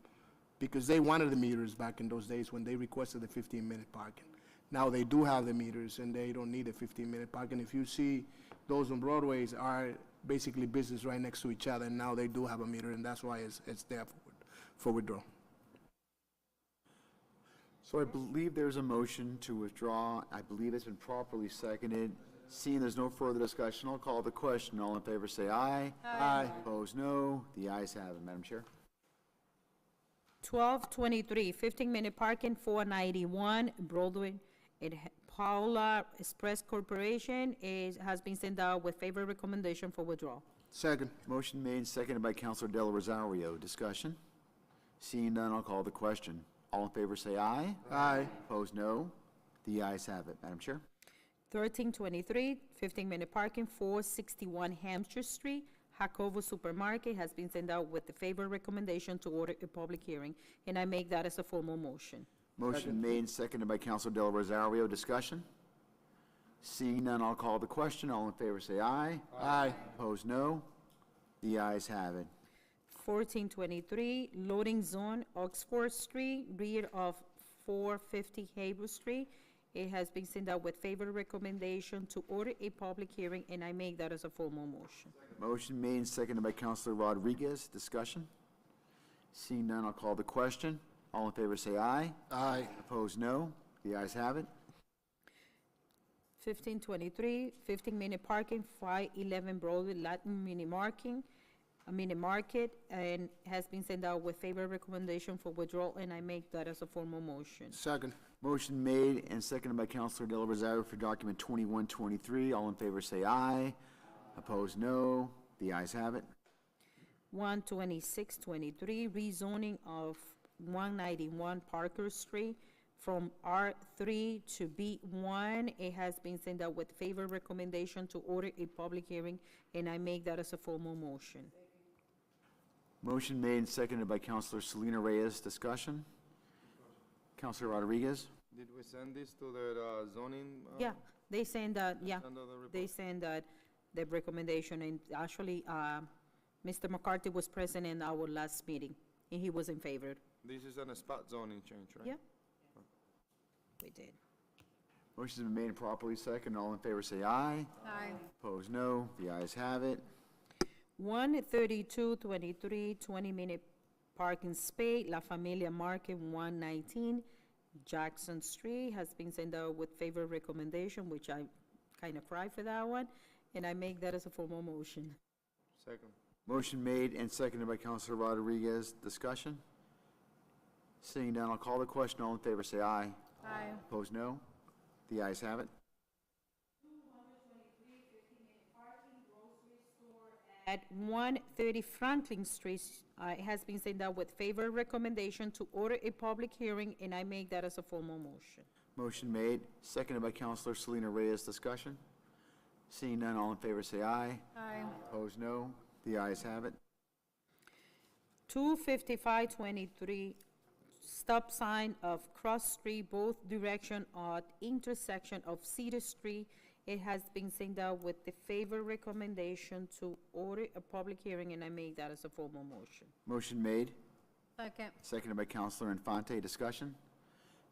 Speaker 15: because they wanted the meters back in those days when they requested the 15-minute parking. Now they do have the meters, and they don't need a 15-minute parking. If you see, those on Broadways are basically business right next to each other, and now they do have a meter, and that's why it's there for withdrawal.
Speaker 1: So I believe there's a motion to withdraw. I believe it's been properly seconded. Seeing there's no further discussion, I'll call the question. All in favor say aye.
Speaker 15: Aye.
Speaker 1: Opposed, no. The ayes have it, Madam Chair.
Speaker 14: 1223, 15-minute parking, 491 Broadway. Paula Express Corporation has been sent out with favor recommendation for withdrawal.
Speaker 15: Second.
Speaker 1: Motion made and seconded by Councilor Del Rosario. Discussion? Seeing none, I'll call the question. All in favor say aye.
Speaker 15: Aye.
Speaker 1: Opposed, no. The ayes have it, Madam Chair.
Speaker 14: 1323, 15-minute parking, 461 Hampshire Street. Jacobo Supermarket has been sent out with the favor recommendation to order a public hearing, and I make that as a formal motion.
Speaker 1: Motion made and seconded by Councilor Del Rosario. Discussion? Seeing none, I'll call the question. All in favor say aye.
Speaker 15: Aye.
Speaker 1: Opposed, no. The ayes have it.
Speaker 14: 1423, loading zone, Oxford Street, rear of 450 Haber Street. It has been sent out with favor recommendation to order a public hearing, and I make that as a formal motion.
Speaker 1: Motion made and seconded by Councilor Rodriguez. Discussion? Seeing none, I'll call the question. All in favor say aye.
Speaker 15: Aye.
Speaker 1: Opposed, no. The ayes have it.
Speaker 14: 1523, 15-minute parking, 511 Broadway, Latin mini market, and has been sent out with favor recommendation for withdrawal, and I make that as a formal motion.
Speaker 15: Second.
Speaker 1: Motion made and seconded by Councilor Del Rosario for document 2123. All in favor say aye. Opposed, no. The ayes have it.
Speaker 14: 12623, rezoning of 191 Parker Street from R3 to B1. It has been sent out with favor recommendation to order a public hearing, and I make that as a formal motion.
Speaker 1: Motion made and seconded by Councilor Selena Reyes. Discussion? Councilor Rodriguez?
Speaker 8: Did we send this to the zoning?
Speaker 14: Yeah, they send that, yeah,
Speaker 8: Send out the report?
Speaker 14: they send that, the recommendation, and actually, Mr. McCarthy was present in our last meeting, and he was in favor.
Speaker 8: This is a spot zoning change, right?
Speaker 14: Yeah. We did.
Speaker 1: Motion's been made and properly seconded. All in favor say aye.
Speaker 14: Aye.
Speaker 1: Opposed, no. The ayes have it.
Speaker 14: 13223, 20-minute parking space, La Familia Market, 119 Jackson Street, has been sent out with favor recommendation, which I kind of cry for that one, and I make that as a formal motion.
Speaker 8: Second.
Speaker 1: Motion made and seconded by Councilor Rodriguez. Discussion? Seeing none, I'll call the question. All in favor say aye.
Speaker 14: Aye.
Speaker 1: Opposed, no. The ayes have it.
Speaker 14: At 130 Franklin Street, it has been sent out with favor recommendation to order a public hearing, and I make that as a formal motion.
Speaker 1: Motion made, seconded by Councilor Selena Reyes. Discussion? Seeing none, all in favor say aye.
Speaker 14: Aye.
Speaker 1: Opposed, no. The ayes have it.
Speaker 14: 25523, stop sign of Cross Street, both direction at intersection of Cedar Street. It has been sent out with the favor recommendation to order a public hearing, and I make that as a formal motion.
Speaker 1: Motion made,
Speaker 14: Second.
Speaker 1: seconded by Counselor Infante. Discussion?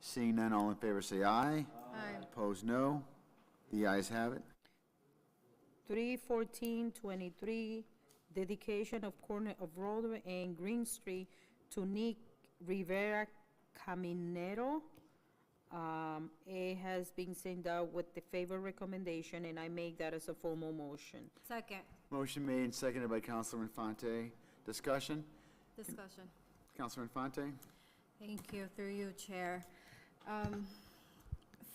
Speaker 1: Seeing none, all in favor say aye.
Speaker 14: Aye.
Speaker 1: Opposed, no. The ayes have it.
Speaker 14: 3/14/23, dedication of corner of Broadway and Green Street to Nick Rivera Caminero. It has been sent out with the favor recommendation, and I make that as a formal motion.
Speaker 16: Second.
Speaker 1: Motion made and seconded by Counselor Infante. Discussion?
Speaker 16: Discussion.
Speaker 1: Counselor Infante?
Speaker 16: Thank you, through you, Chair.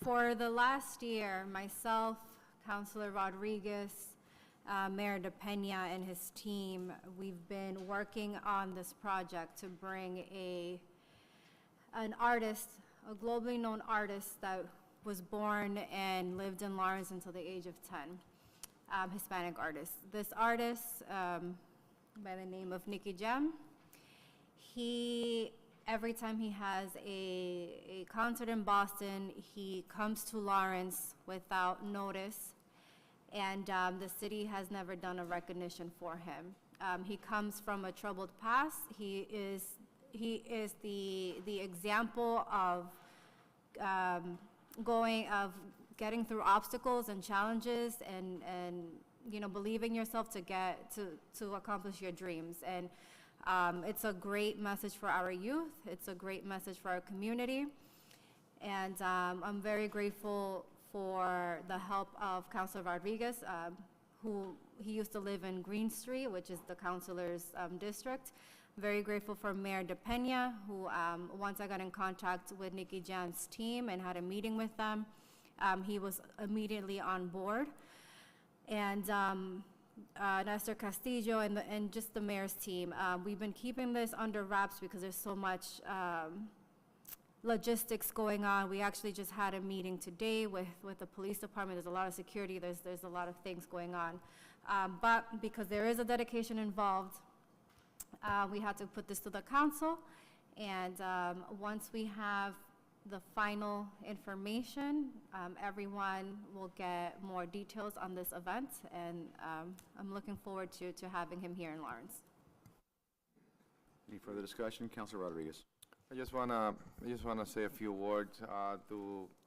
Speaker 16: For the last year, myself, Councilor Rodriguez, Mayor DePena and his team, we've been working on this project to bring an artist, a globally known artist that was born and lived in Lawrence until the age of 10, Hispanic artist. This artist, by the name of Nicky Jam, every time he has a concert in Boston, he comes to Lawrence without notice, and the city has never done a recognition for him. He comes from a troubled past. He is the example of getting through obstacles and challenges, and believing yourself to accomplish your dreams. And it's a great message for our youth. It's a great message for our community. And I'm very grateful for the help of Councilor Rodriguez, he used to live in Green Street, which is the councilor's district. Very grateful for Mayor DePena, who once I got in contact with Nicky Jam's team and had a meeting with them, he was immediately on board. And Nestor Castillo and just the mayor's team. We've been keeping this under wraps because there's so much logistics going on. We actually just had a meeting today with the police department. There's a lot of security. There's a lot of things going on. But because there is a dedication involved, we had to put this to the council. And once we have the final information, everyone will get more details on this event, and I'm looking forward to having him here in Lawrence.
Speaker 1: Any further discussion? Councilor Rodriguez.
Speaker 8: I just wanna say a few words. I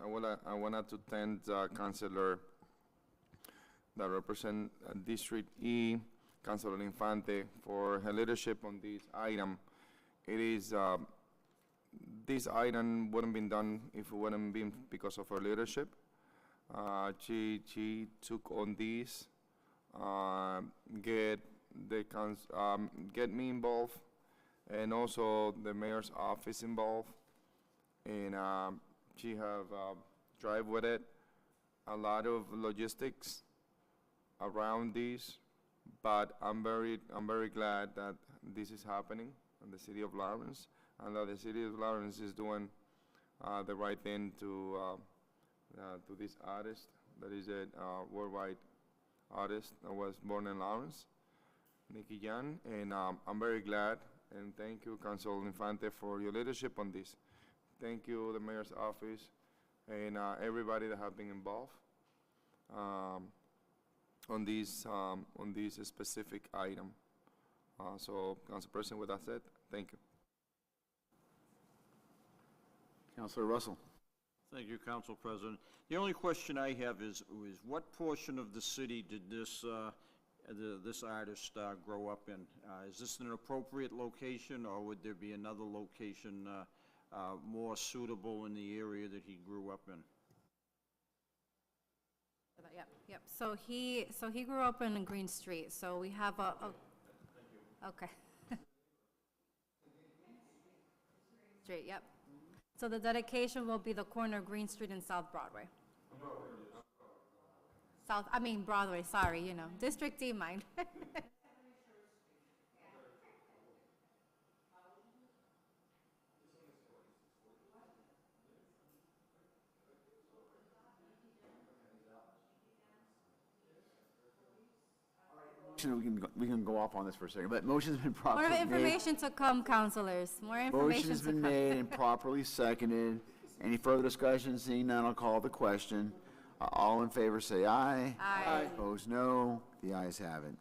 Speaker 8: wanna to thank Councilor that represent District E, Councilor Infante, for her leadership on this item. It is this item wouldn't been done if it wouldn't been because of her leadership. She took on this, get me involved, and also the mayor's office involved, and she have drive with it, a lot of logistics around this, but I'm very glad that this is happening in the city of Lawrence, and that the city of Lawrence is doing the right thing to this artist that is a worldwide artist that was born in Lawrence, Nicky Jam, and I'm very glad. And thank you, Councilor Infante, for your leadership on this. Thank you, the mayor's office, and everybody that have been involved on this specific item. So, Council President, with that said, thank you.
Speaker 1: Councilor Russell.
Speaker 9: Thank you, Council President. The only question I have is what portion of the city did this artist grow up in? Is this an appropriate location, or would there be another location more suitable in the area that he grew up in?
Speaker 16: Yep. So he grew up in Green Street. So we have okay. Street, yep. So the will be the corner of Green Street and South Broadway. Broadway, sorry, District D, mind.
Speaker 1: We can go off on this for a second, but motion's been properly
Speaker 16: More
Speaker 1: made.
Speaker 16: information to come, councilors. More information
Speaker 1: Motion's
Speaker 16: to
Speaker 1: been
Speaker 16: come.
Speaker 1: made and properly seconded. Any further discussion? Seeing none, I'll call the question. All in favor, say aye.
Speaker 16: Aye.
Speaker 1: Opposed, no. The ayes have it.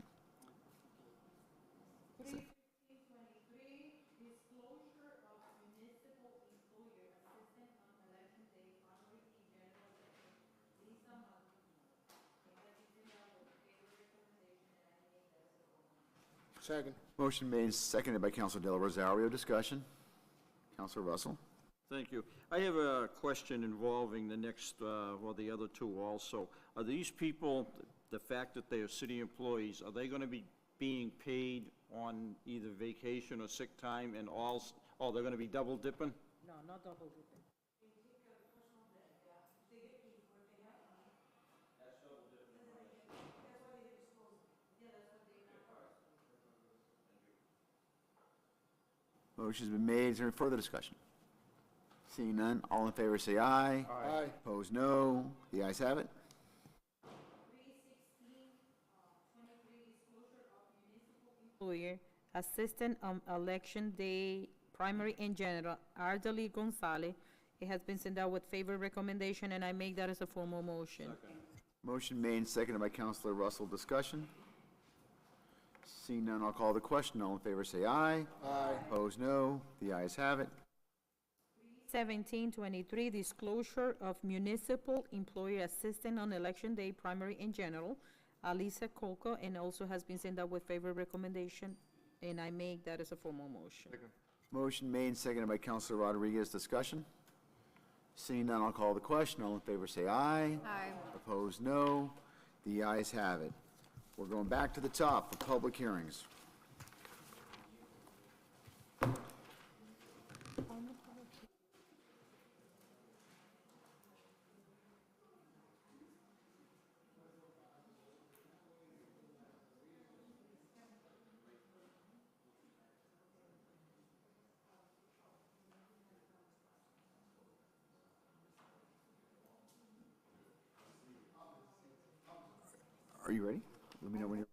Speaker 15: Second.
Speaker 1: Motion made and seconded by Counselor Del Rosario. Discussion? Counselor Russell?
Speaker 9: Thank you. I have a question involving the next, well, the other two also. Are these people, the fact that they are city employees, are they going to be being paid on either vacation or sick time and all, oh, they're going to be double dipping?
Speaker 14: No, not double dipping.
Speaker 1: Motion's been made. Is there any further discussion? Seeing none, all in favor say aye.
Speaker 15: Aye.
Speaker 1: Opposed, no. The ayes have it.
Speaker 14: Employer, Assistant on Election Day, Primary and General, Ardely Gonzalez. It has been sent out with favor recommendation, and I make that as a formal motion.
Speaker 1: Motion made and seconded by Counselor Russell. Discussion? Seeing none, I'll call the question. All in favor say aye.
Speaker 15: Aye.
Speaker 1: Opposed, no. The ayes have it.
Speaker 14: 1723, disclosure of municipal employee assistant on election day, primary and general, Alisa Coco, and also has been sent out with favor recommendation, and I make that as a formal motion.
Speaker 1: Motion made and seconded by Counselor Rodriguez. Discussion? Seeing none, I'll call the question. All in favor say aye.
Speaker 16: Aye.
Speaker 1: Opposed, no. The ayes have it. We're going back to the top for public hearings. Are you ready? Let me know when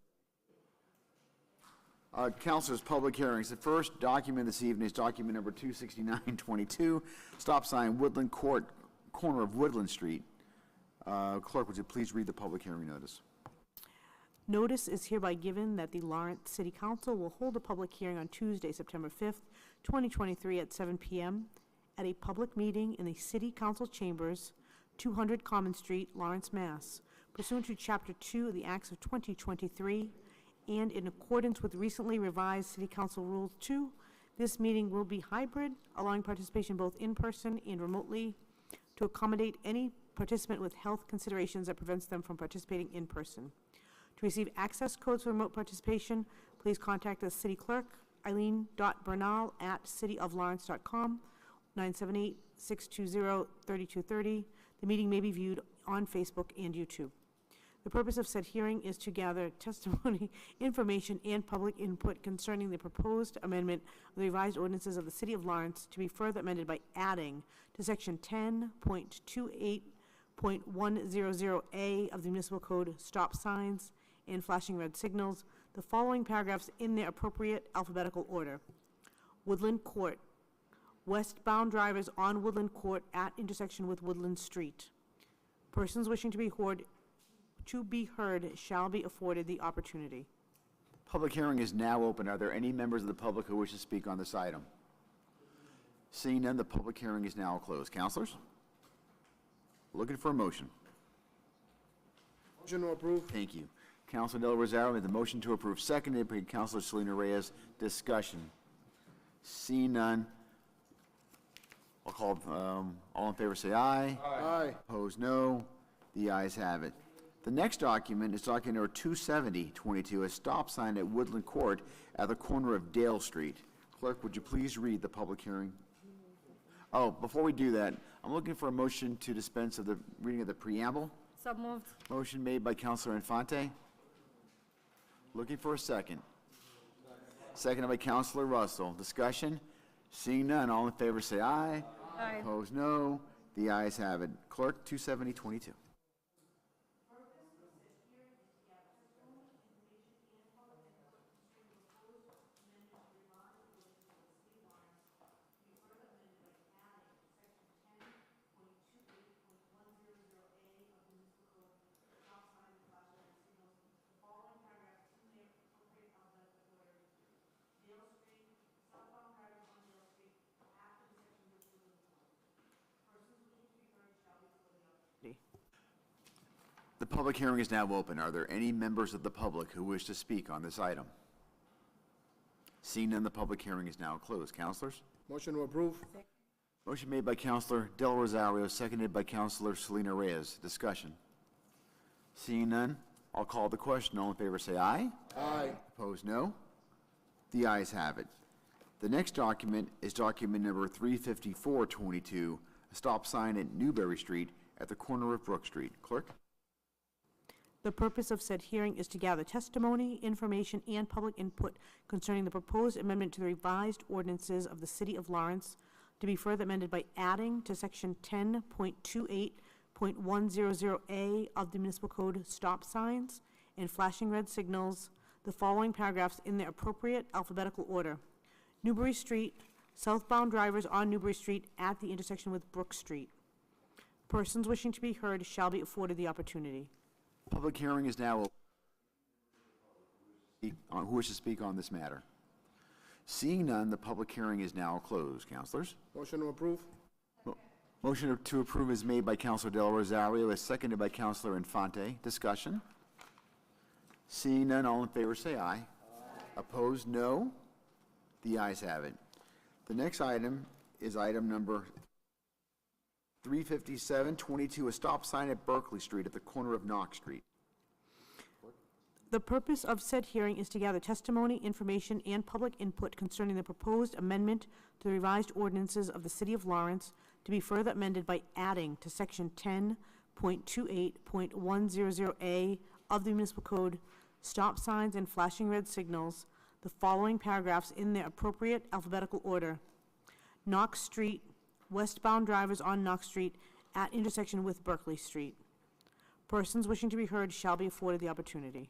Speaker 1: you're... Councilors, public hearings. The first document this evening is document number 26922, stop sign Woodland Court, corner of Woodland Street. Clerk, would you please read the public hearing notice?
Speaker 2: Notice is hereby given that the Lawrence City Council will hold a public hearing on Tuesday, September 5th, 2023 at 7 p.m. at a public meeting in the City Council Chambers, 200 Common Street, Lawrence, Mass. Pursuant to Chapter 2 of the Acts of 2023, and in accordance with recently revised City Council Rules 2, this meeting will be hybrid, allowing participation both in person and remotely to accommodate any participant with health considerations that prevents them from participating in person. To receive access codes for remote participation, please contact the City Clerk, Eileen.Bernal@cityoflawrence.com, 978-620-3230. The meeting may be viewed on Facebook and YouTube. The purpose of said hearing is to gather testimony, information, and public input concerning the proposed amendment of the revised ordinances of the City of Lawrence to be further amended by adding to Section 10.28.100A of the Municipal Code, stop signs and flashing red signals, the following paragraphs in their appropriate alphabetical order. Woodland Court. Westbound drivers on Woodland Court at intersection with Woodland Street. Persons wishing to be heard shall be afforded the opportunity.
Speaker 1: Public hearing is now open. Are there any members of the public who wish to speak on this item? Seeing none, the public hearing is now closed. Councilors? Looking for a motion.
Speaker 15: Motion to approve.
Speaker 1: Thank you. Councilor Del Rosario made the motion to approve, seconded by Councilor Selena Reyes. Discussion. Seeing none, I'll call, all in favor say aye.
Speaker 15: Aye.
Speaker 1: Opposed, no. The ayes have it. The next document is document number 27022, a stop sign at Woodland Court at the corner of Dale Street. Clerk, would you please read the public hearing? Oh, before we do that, I'm looking for a motion to dispense of the reading of the preamble.
Speaker 16: So moved.
Speaker 1: Motion made by Councilor Infante. Looking for a second. Seconded by Councilor Russell. Discussion? Seeing none, all in favor say aye.
Speaker 16: Aye.
Speaker 1: Opposed, no. The ayes have it. Clerk, 27022. The public hearing is now open. Are there any members of the public who wish to speak on this item? Seeing none, the public hearing is now closed. Councilors?
Speaker 15: Motion to approve.
Speaker 1: Motion made by Councilor Del Rosario, seconded by Councilor Selena Reyes. Discussion. Seeing none, I'll call the question. All in favor say aye.
Speaker 15: Aye.
Speaker 1: Opposed, no. The ayes have it. The next document is document number 35422, a stop sign at Newberry Street at the corner of Brook Street. Clerk?
Speaker 2: The purpose of said hearing is to gather testimony, information, and public input concerning the proposed amendment to the revised ordinances of the City of Lawrence, to be further amended by adding to Section 10.28.100A of the Municipal Code stop signs and flashing red signals, the following paragraphs in their appropriate alphabetical order. Newbury Street, southbound drivers on Newbury Street at the intersection with Brook Street. Persons wishing to be heard shall be afforded the opportunity.
Speaker 1: Public hearing is now open. Who wishes to speak on this matter? Seeing none, the public hearing is now closed. Councilors?
Speaker 15: Motion to approve.
Speaker 1: Motion to approve is made by Councilor Del Rosario, is seconded by Councilor Infante. Discussion? Seeing none, all in favor say aye. Opposed, no. The ayes have it. The next item is item number 35722, a stop sign at Berkeley Street at the corner of Knox Street.
Speaker 2: The purpose of said hearing is to gather testimony, information, and public input concerning the proposed amendment to the revised ordinances of the City of Lawrence, to be further amended by adding to Section 10.28.100A of the Municipal Code stop signs and flashing red signals, the following paragraphs in their appropriate alphabetical order. Knox Street, westbound drivers on Knox Street at intersection with Berkeley Street. Persons wishing to be heard shall be afforded the opportunity.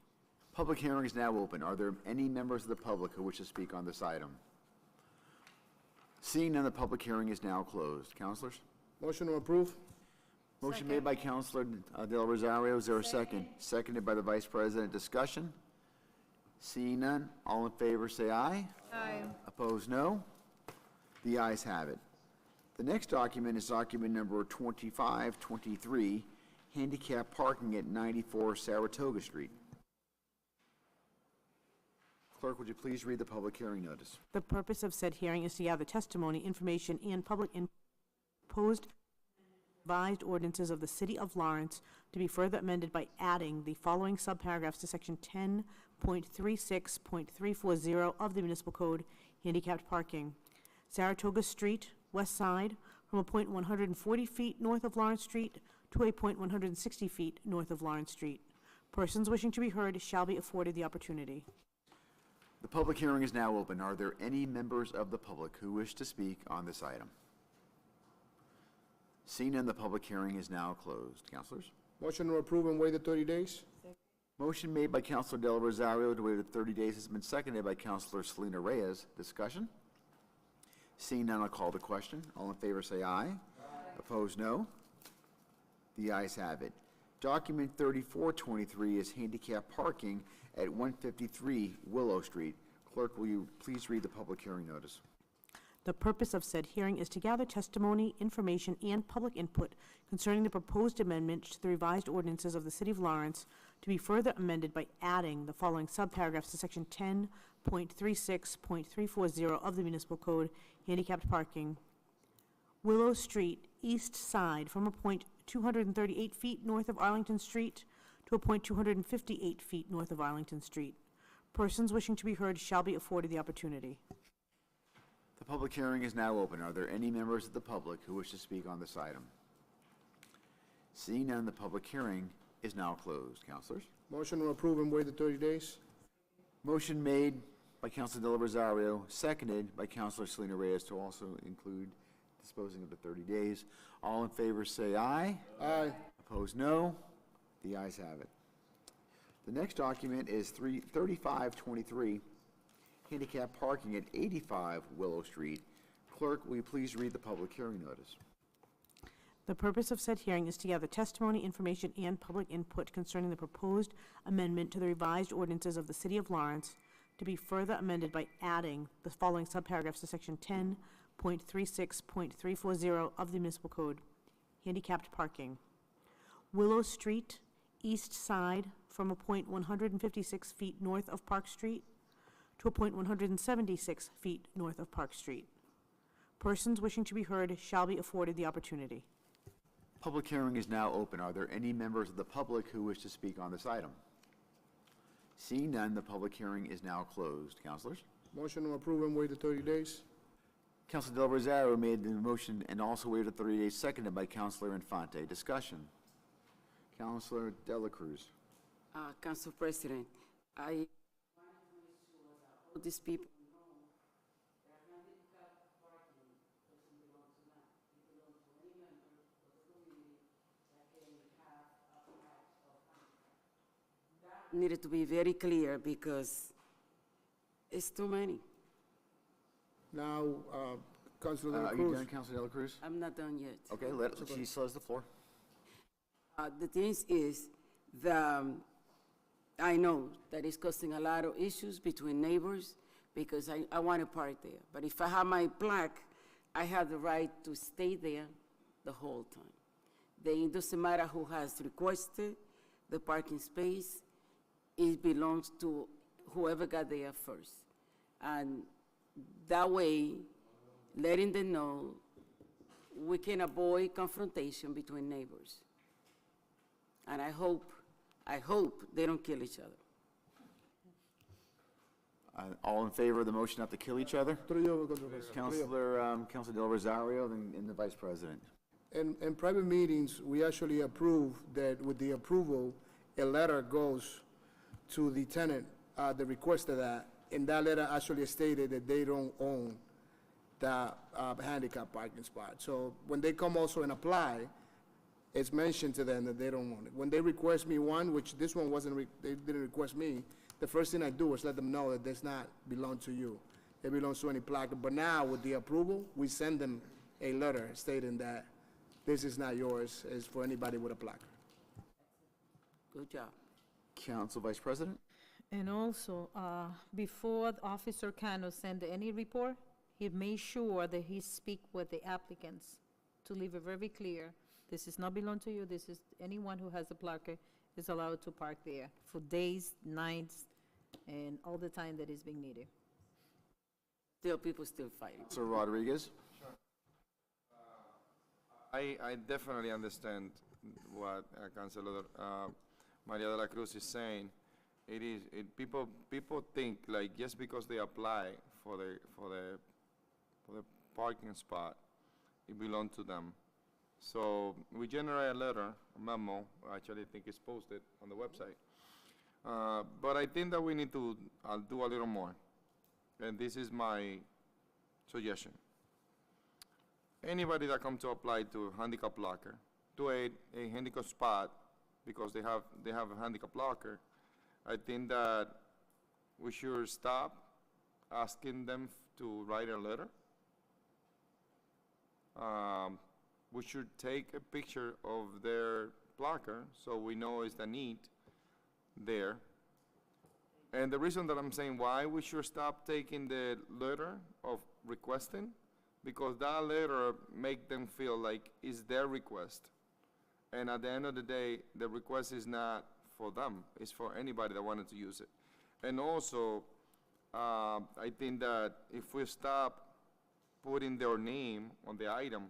Speaker 1: Public hearing is now open. Are there any members of the public who wish to speak on this item? Seeing none, the public hearing is now closed. Councilors?
Speaker 15: Motion to approve.
Speaker 1: Motion made by Councilor Del Rosario. Is there a second? Seconded by the Vice President. Discussion? Seeing none, all in favor say aye.
Speaker 16: Aye.
Speaker 1: Opposed, no. The ayes have it. The next document is document number 2523, handicap parking at 94 Saratoga Street. Clerk, would you please read the public hearing notice?
Speaker 2: The purpose of said hearing is to gather testimony, information, and public input proposed revised ordinances of the City of Lawrence, to be further amended by adding the following subparagraphs to Section 10.36.340 of the Municipal Code, handicapped parking. Saratoga Street, west side, from a point 140 feet north of Lawrence Street to a point 160 feet north of Lawrence Street. Persons wishing to be heard shall be afforded the opportunity.
Speaker 1: The public hearing is now open. Are there any members of the public who wish to speak on this item? Seeing none, the public hearing is now closed. Councilors?
Speaker 15: Motion to approve and wait the 30 days.
Speaker 1: Motion made by Councilor Del Rosario to wait the 30 days has been seconded by Councilor Selena Reyes. Discussion? Seeing none, I'll call the question. All in favor say aye. Opposed, no. The ayes have it. Document 3423 is handicap parking at 153 Willow Street. Clerk, will you please read the public hearing notice?
Speaker 2: The purpose of said hearing is to gather testimony, information, and public input concerning the proposed amendment to the revised ordinances of the City of Lawrence, to be further amended by adding the following subparagraphs to Section 10.36.340 of the Municipal Code, handicapped parking. Willow Street, east side, from a point 238 feet north of Arlington Street to a point 258 feet north of Arlington Street. Persons wishing to be heard shall be afforded the opportunity.
Speaker 1: The public hearing is now open. Are there any members of the public who wish to speak on this item? Seeing none, the public hearing is now closed. Councilors?
Speaker 15: Motion to approve and wait the 30 days.
Speaker 1: Motion made by Councilor Del Rosario, seconded by Councilor Selena Reyes to also include disposing of the 30 days. All in favor say aye.
Speaker 15: Aye.
Speaker 1: Opposed, no. The ayes have it. The next document is 3523, handicap parking at 85 Willow Street. Clerk, will you please read the public hearing notice?
Speaker 2: The purpose of said hearing is to gather testimony, information, and public input concerning the proposed amendment to the revised ordinances of the City of Lawrence, to be further amended by adding the following subparagraphs to Section 10.36.340 of the Municipal Code, handicapped parking. Willow Street, east side from a point 156 feet north of Park Street to a point 176 feet north of Park Street. Persons wishing to be heard shall be afforded the opportunity.
Speaker 1: Public hearing is now open. Are there any members of the public who wish to speak on this item? Seeing none, the public hearing is now closed. Councilors?
Speaker 15: Motion to approve and wait the 30 days.
Speaker 1: Councilor Del Rosario made the motion and also waived the 30 days, seconded by Councilor Infante. Discussion. Councilor Dela Cruz.
Speaker 7: Council President, I want to make sure that all these people know that handicap parking doesn't belong to them. It belongs to any member of the community that can have a right of handicap. That needed to be very clear because it's too many.
Speaker 15: Now, Councilor De La
Speaker 1: Are you
Speaker 15: Cruz.
Speaker 1: done, Councilor Dela Cruz?
Speaker 7: I'm not done yet.
Speaker 1: Okay, she still has the floor.
Speaker 7: The thing is, I know that it's causing a lot of issues between neighbors because I want to park there. But if I have my plaque, I have the right to stay there the whole time. It doesn't matter who has requested the parking space. It belongs to whoever got there first. And that way, letting them know, we can avoid confrontation between neighbors. And I hope they don't kill each other.
Speaker 1: All in favor of the motion not to kill each other?
Speaker 15: Through you, Councilor President.
Speaker 1: Councilor Del Rosario, then the Vice President.
Speaker 15: In private meetings, we actually approve that with the approval, a letter goes to the tenant, the request of that, and that letter actually stated that they don't own the handicap parking spot. So when they come also and apply, it's mentioned to them that they don't own it. When they request me one, which this one wasn't, they didn't request me, the first thing I do is let them know that does not belong to you. It belongs to any placard. But now, with the approval, we send them a letter stating that this is not yours, it's for anybody with a placard.
Speaker 7: Good job.
Speaker 1: Council Vice President?
Speaker 14: And also, before Officer Cano send any report, he made sure that he speak with the applicants to leave it very clear. This is not belong to you. This is anyone who has a placard is allowed to park there for days, nights, and all the time that is being needed.
Speaker 7: Still, people still fighting.
Speaker 1: Sir Rodriguez?
Speaker 8: I definitely understand what Councilor Maria de la Cruz is saying. People think like just because they apply for the parking spot, it belongs to them. So we generate a letter, a memo, actually I think it's posted on the website. But I think that we need to do a little more. And this is my suggestion. Anybody that comes to apply to a handicap locker, to a handicap spot, because they have a handicap locker, I think that we should stop asking them to write a letter. We should take a picture of their placard so we know it's the need there. And the reason that I'm saying why we should stop taking the letter of requesting, because that letter make them feel like it's their request. And at the end of the day, the request is not for them, it's for anybody that wanted to use it. And also, I think that if we stop putting their name on the item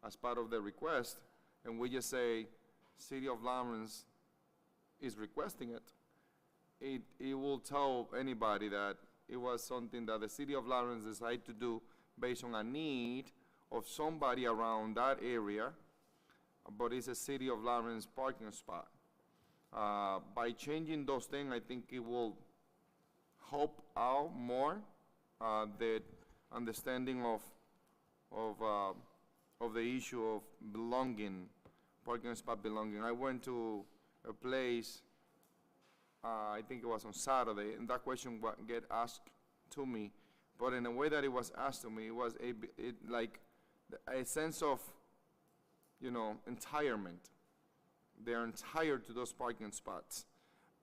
Speaker 8: as part of the request, and we just say, City of Lawrence is requesting it, it will tell anybody that it was something that the City of Lawrence decided to do based on a need of somebody around that area, but it's a City of Lawrence parking spot. By changing those things, I think it will help out more the understanding of the issue of belonging, parking spot belonging. I went to a place, I think it was on Saturday, and that question get asked to me, but in a way that it was asked to me, it was like a sense of, entirement. They're entired to those parking spots,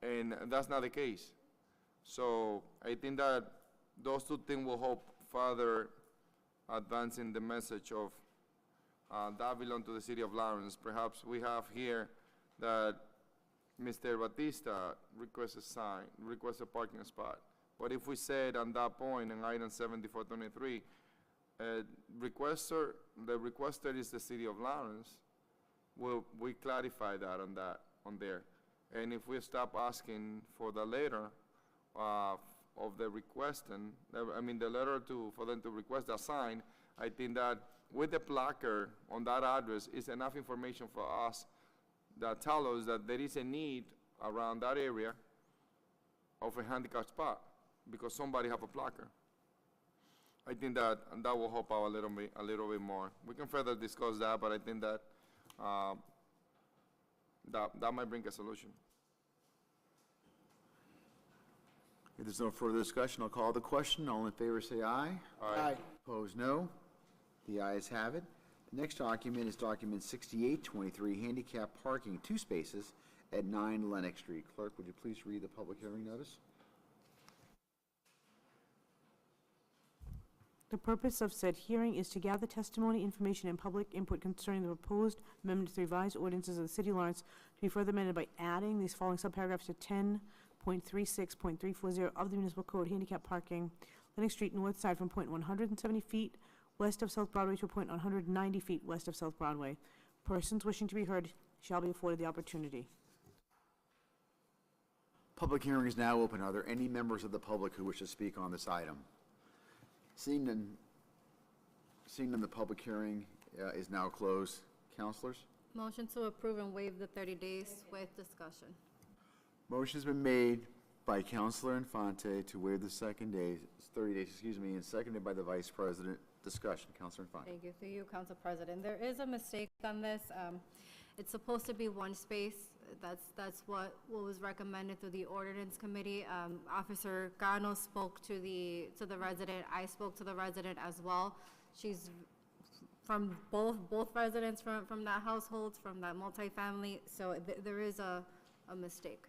Speaker 8: and that's not the case. So I think that those two things will help further advancing the message of that belong to the City of Lawrence. Perhaps we have here that Mr. Batista requests a sign, requests a parking spot. But if we said on that point in item 7423, the requester is the city of Lawrence, we clarify that on there. And if we stop asking for the letter of the requesting, the letter for them to request a sign, I think that with the placard on that address is enough information for us that tell us that there is a need around that area of a handicap spot because somebody have a placard. I think that will help out a little bit more. We can further discuss that, but I think that that might bring a solution.
Speaker 1: If there's no further discussion, I'll call the question. All in favor, say aye.
Speaker 8: Aye.
Speaker 1: Opposed, no. The ayes have it. The next document is document 6823, handicap parking, 2 spaces at 9 Lennox Street. Clerk, would you please read the public hearing notice?
Speaker 2: The purpose of said hearing is to gather testimony, information, and public input concerning the proposed amendment to the revised ordinances of the City of Lawrence to be further amended by adding these following subparagraphs to 10.36.340 of the Municipal Code, handicap parking, Lennox Street north side from point 170 feet west of South Broadway to a point 190 feet west of South Broadway. Persons wishing to be heard shall be afforded the opportunity.
Speaker 1: Public hearing is now open. Are there any members of the public who wish to speak on this item? Seeing none, the public hearing is now closed. Counselors?
Speaker 16: Motion to approve and waive the 30 days with discussion.
Speaker 1: Motion's been made by Counselor Infante to waive the 30 days, and seconded by the Vice President. Discussion. Counselor Infante.
Speaker 16: Thank you. Through you, Council President. There is a mistake on this. It's supposed to be 1 space. That's what was recommended through the ordinance committee. Officer Gano spoke to the resident. I spoke to the resident as well. She's from both residents from that household, from that multifamily. So there is a mistake.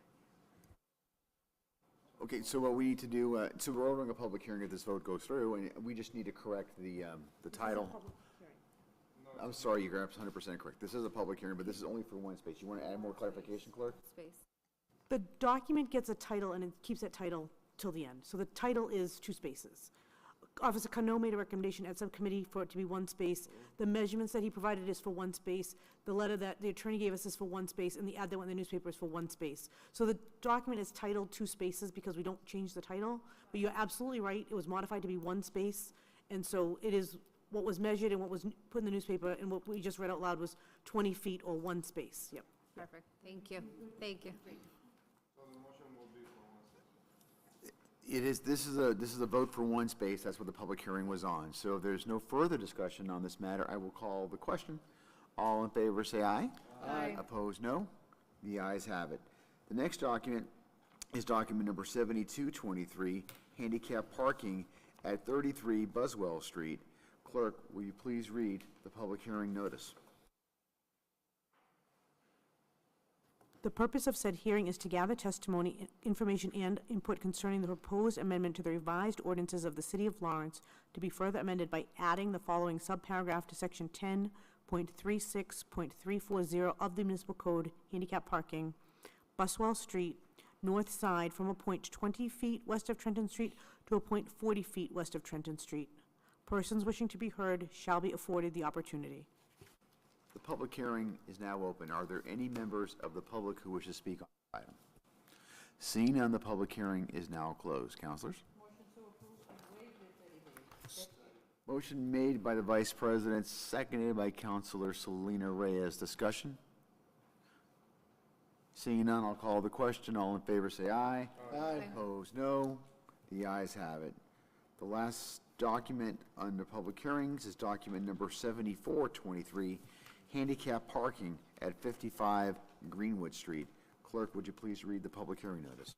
Speaker 1: Okay, so what we need to do, so we're ordering a public hearing if this vote goes through, and we just need to correct the title. I'm sorry, you're 100% correct. This is a public hearing, but this is only for 1 space. You want to add more clarification, Clerk?
Speaker 16: Space.
Speaker 2: The document gets a title, and it keeps that title till the end. So the title is 2 spaces. Officer Cano made a recommendation at subcommittee for it to be 1 space. The measurements that he provided is for 1 space. The letter that the attorney gave us is for 1 space, and the ad that went in the newspaper is for 1 space. So the document is titled 2 spaces because we don't change the title, but you're absolutely right. It was modified to be 1 space, and so it is what was measured and what was put in the newspaper, and what we just read out loud was 20 feet or 1 space. Yep.
Speaker 16: Perfect. Thank you. Thank you.
Speaker 1: This is a vote for 1 space. That's what the public hearing was on. So if there's no further discussion on this matter, I will call the question. All in favor, say aye.
Speaker 16: Aye.
Speaker 1: Opposed, no. The ayes have it. The next document is document number 7223, handicap parking at 33 Buswell Street. Clerk, will you please read the public hearing notice?
Speaker 2: The purpose of said hearing is to gather testimony, information, and input concerning the proposed amendment to the revised ordinances of the City of Lawrence to be further amended by adding the following subparagraph to Section 10.36.340 of the Municipal Code, handicap parking, Buswell Street, north side from a point 20 feet west of Trenton Street to a point 40 feet west of Trenton Street. Persons wishing to be heard shall be afforded the opportunity.
Speaker 1: The public hearing is now open. Are there any members of the public who wish to speak on the item? Seeing none, the public hearing is now closed. Counselors? Motion made by the Vice President, seconded by Counselor Selena Reyes. Discussion? Seeing none, I'll call the question. All in favor, say aye.
Speaker 15: Aye.
Speaker 1: Opposed, no. The ayes have it. The last document under public hearings is document number 7423, handicap parking at 55 Greenwood Street. Clerk, would you please read the public hearing notice?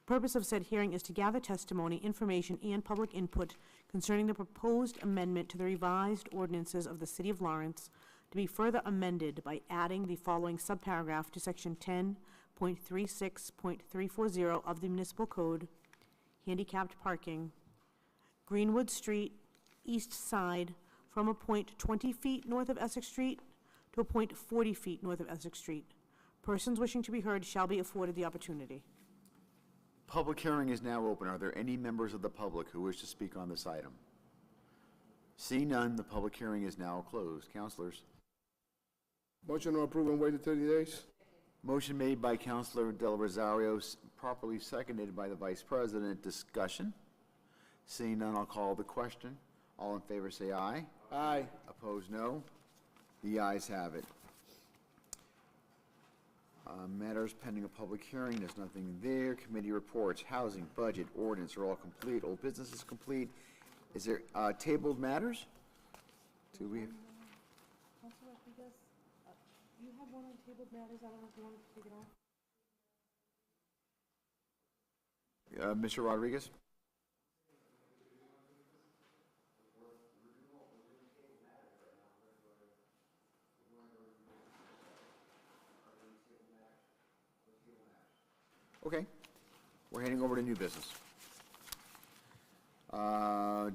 Speaker 2: Purpose of said hearing is to gather testimony, information, and public input concerning the proposed amendment to the revised ordinances of the City of Lawrence to be further amended by adding the following subparagraph to Section 10.36.340 of the Municipal Code, handicapped parking, Greenwood Street, east side, from a point 20 feet north of Essex Street to a point 40 feet north of Essex Street. Persons wishing to be heard shall be afforded the opportunity.
Speaker 1: Public hearing is now open. Are there any members of the public who wish to speak on this item? Seeing none, the public hearing is now closed. Councilors?
Speaker 15: Motion to approve and wait the 30 days?
Speaker 1: Motion made by Councilor Del Rosario, properly seconded by the Vice President. Discussion? Seeing none, I'll call the question. All in favor say aye.
Speaker 15: Aye.
Speaker 1: Opposed, no. The ayes have it. Matters pending a public hearing, there's nothing there. Committee reports, housing, budget, ordinance are all complete. Old business is complete. Is there tabled matters? Do we?
Speaker 2: Councilor Rodriguez, you have one on tabled matters. I don't know if you want to take it off.
Speaker 1: Mr. Rodriguez? Okay, we're heading over to new business.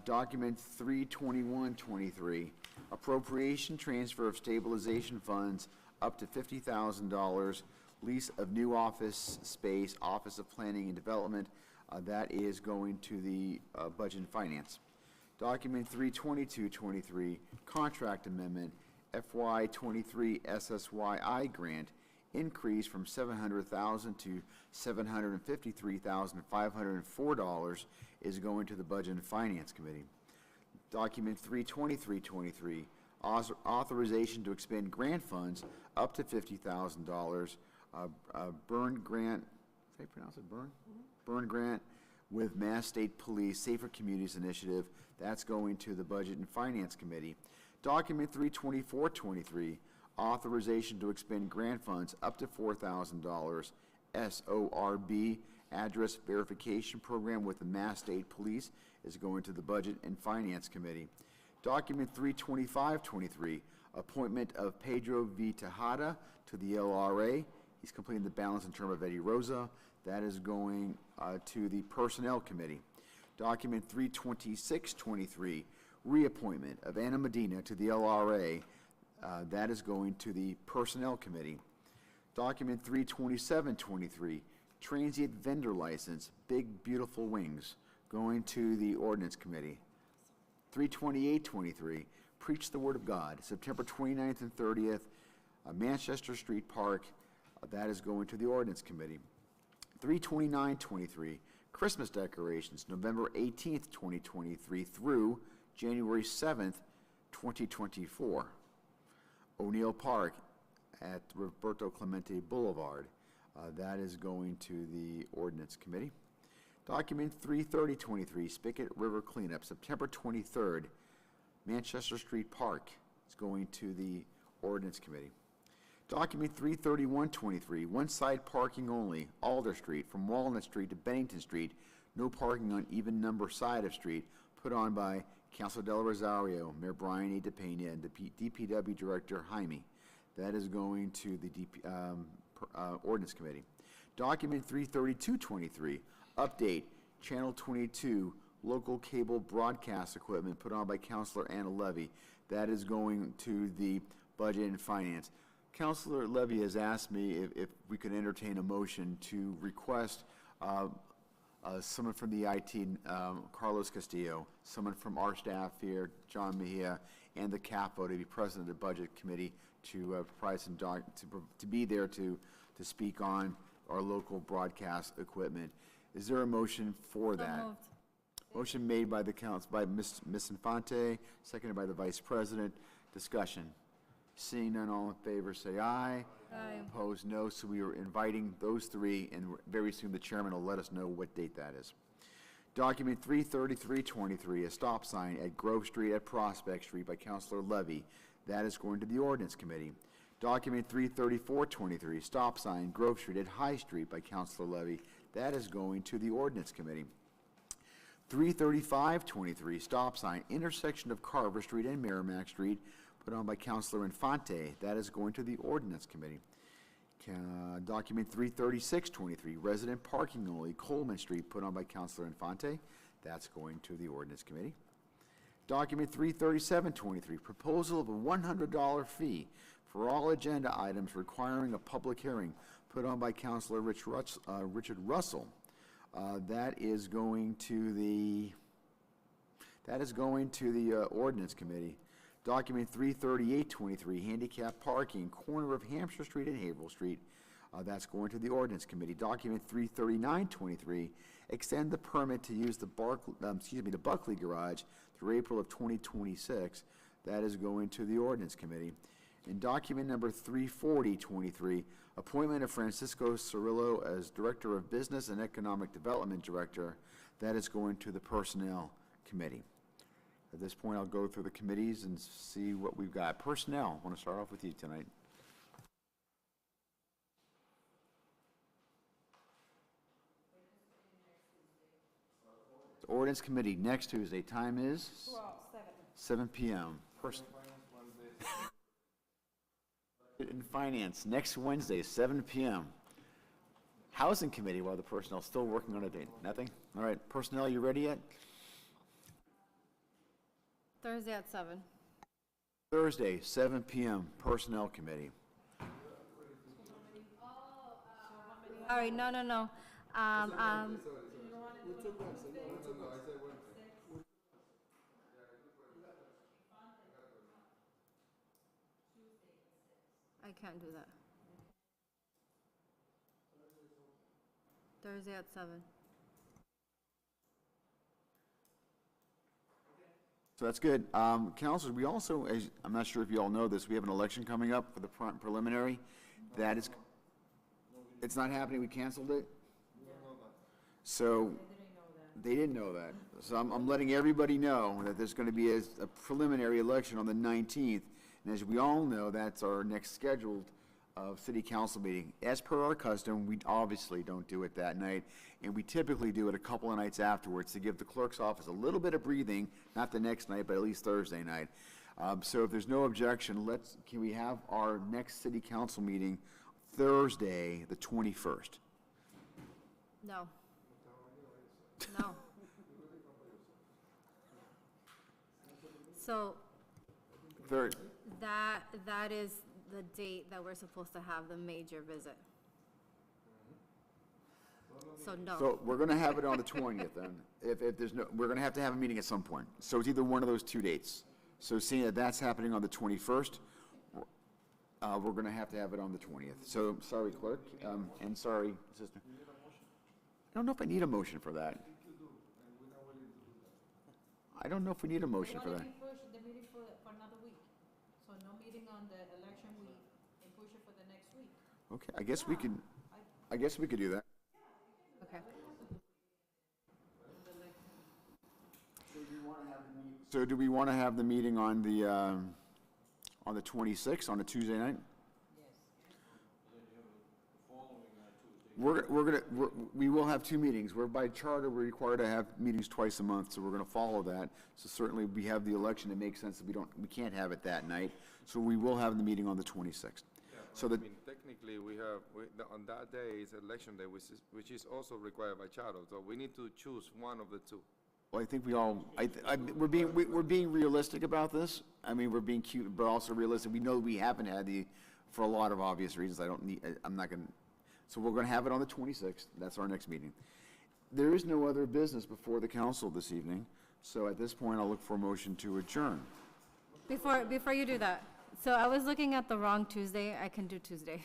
Speaker 1: Document 32123, appropriation transfer of stabilization funds up to $50,000, lease of new office space, Office of Planning and Development. That is going to the Budget and Finance. Document 32223, contract amendment, FY23 SSYI grant, increase from $700,000 to $753,504 is going to the Budget and Finance Committee. Document 32323, authorization to expend grant funds up to $50,000, Burn grant, how do you pronounce it, Burn? Burn grant with Mass State Police Safer Communities Initiative. That's going to the Budget and Finance Committee. Document 32423, authorization to expend grant funds up to $4,000, SORB address verification program with the Mass State Police is going to the Budget and Finance Committee. Document 32523, appointment of Pedro V. Tejada to the LRA. He's completing the balance in term of Eddie Rosa. That is going to the Personnel Committee. Document 32623, reappointment of Anna Medina to the LRA. That is going to the Personnel Committee. Document 32723, transient vendor license, Big Beautiful Wings, going to the Ordinance Committee. 32823, Preach the Word of God, September 29th and 30th, Manchester Street Park. That is going to the Ordinance Committee. 32923, Christmas decorations, November 18th, 2023 through January 7th, 2024. O'Neill Park at Roberto Clemente Boulevard. That is going to the Ordinance Committee. Document 33023, Spigot River Cleanup, September 23rd, Manchester Street Park is going to the Ordinance Committee. Document 33123, one-side parking only, Alder Street, from Walnut Street to Bennington Street, no parking on even number side of street, put on by Councilor Del Rosario, Mayor Brian A. DePena, and DPW Director Jaime. That is going to the Ordinance Committee. Document 33223, update, Channel 22, local cable broadcast equipment put on by Councilor Anna Levy. That is going to the Budget and Finance. Councilor Levy has asked me if we could entertain a motion to request someone from the IT, Carlos Castillo, someone from our staff here, John Mejia, and the CAPO to be present at the Budget Committee to provide some to be there to speak on our local broadcast equipment. Is there a motion for that?
Speaker 16: moved.
Speaker 1: Motion made by the council, by Ms. Infante, seconded by the Vice President. Discussion. Seeing none, all in favor, say aye.
Speaker 16: Aye.
Speaker 1: Opposed, no. So we are inviting those three, and very soon the chairman will let us know what date that is. Document 33323, a stop sign at Grove Street at Prospect Street by Councilor Levy. That is going to the Ordinance Committee. Document 33423, stop sign Grove Street at High Street by Councilor Levy. That is going to the Ordinance Committee. 33523, stop sign intersection of Carver Street and Merrimack Street, put on by Councilor Infante. That is going to the Ordinance Committee. Document 33623, resident parking only, Coleman Street, put on by Councilor Infante. That's going to the Ordinance Committee. Document 33723, proposal of a $100 fee for all agenda items requiring a public hearing put on by Counselor Richard Russell. That is going to the Ordinance Committee. Document 33823, handicap parking, corner of Hampshire Street and Haverhill Street. That's going to the Ordinance Committee. Document 33923, extend the permit to use the Buckley Garage through April of 2026. That is going to the Ordinance Committee. And document number 34023, appointment of Francisco Cirillo as Director of Business and Economic Development Director. That is going to the Personnel Committee. At this point, I'll go through the committees and see what we've got. Personnel, I want to start off with you tonight. The Ordinance Committee, next Tuesday, time is? 7 p.m. In Finance, next Wednesday, 7 p.m. Housing Committee, while the Personnel still working on a date. Nothing? All right, Personnel, you ready yet?
Speaker 16: Thursday at 7.
Speaker 1: Thursday, 7 p.m., Personnel Committee.
Speaker 16: All right, no. I can't do that. Thursday at 7.
Speaker 1: So that's good. Councilors, we also, I'm not sure if you all know this, we have an election coming up for the preliminary. That is, it's not happening, we canceled it? So, they didn't know that. So I'm letting everybody know that there's going to be a preliminary election on the 19th. And as we all know, that's our next scheduled city council meeting. As per our custom, we obviously don't do it that night, and we typically do it a couple of nights afterwards to give the clerk's office a little bit of breathing, not the next night, but at least Thursday night. So if there's no objection, can we have our next city council meeting Thursday, the 21st?
Speaker 16: No. No. So
Speaker 1: Third.
Speaker 16: that is the date that we're supposed to have the major visit. So no.
Speaker 1: So we're going to have it on the 20th then. If there's no, we're going to have a meeting at some point. So it's either one of those two dates. So seeing that that's happening on the 21st, we're going to have it on the 20th. So sorry, clerk, and sorry, sister. I don't know if I need a motion for that. I don't know if we need a motion for that.
Speaker 14: Push the meeting for another week. So no meeting on the election week and push it for the next week.
Speaker 1: Okay, I guess we could do that.
Speaker 16: Okay.
Speaker 1: So do we want to have the meeting on the 26th, on a Tuesday night? We will have two meetings. We're by charter, we're required to have meetings twice a month, so we're going to follow that. So certainly we have the election, it makes sense that we can't have it that night. So we will have the meeting on the 26th. So
Speaker 8: I mean, technically, on that day is election day, which is also required by charter, so we need to choose one of the two.
Speaker 1: Well, I think we're being realistic about this. I mean, we're being cute, but also realistic. We know we haven't had for a lot of obvious reasons. I'm not going to, so we're going to have it on the 26th. That's our next meeting. There is no other business before the council this evening. So at this point, I'll look for a motion to adjourn.
Speaker 16: Before you do that, so I was looking at the wrong Tuesday. I can do Tuesday.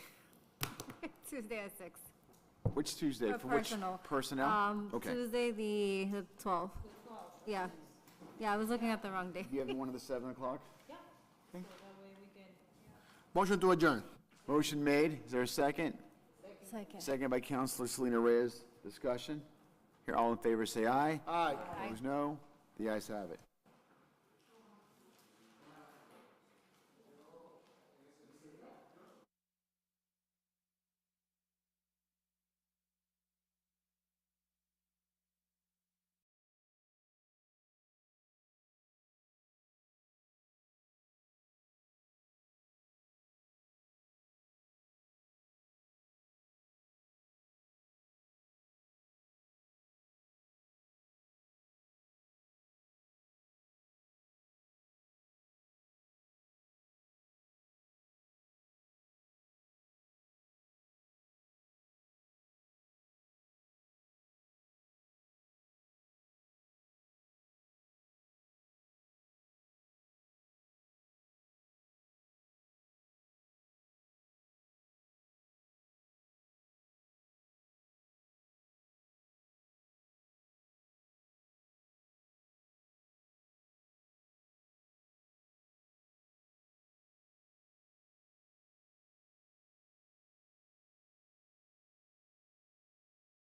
Speaker 16: Tuesday at 6.
Speaker 1: Which Tuesday? For which?
Speaker 16: Personnel.
Speaker 1: Personnel? Okay.
Speaker 16: Tuesday the 12th. Yeah. Yeah, I was looking at the wrong day.
Speaker 1: Do you have one of the 7 o'clock?
Speaker 14: Yeah.
Speaker 1: Okay.
Speaker 14: So that way we can.
Speaker 15: Motion to adjourn.
Speaker 1: Motion made. Is there a second?
Speaker 16: Second.
Speaker 1: Second by Councilor Selena Reyes. Discussion? Here, all in favor say aye.
Speaker 15: Aye.
Speaker 1: Opposed, no. The ayes have it.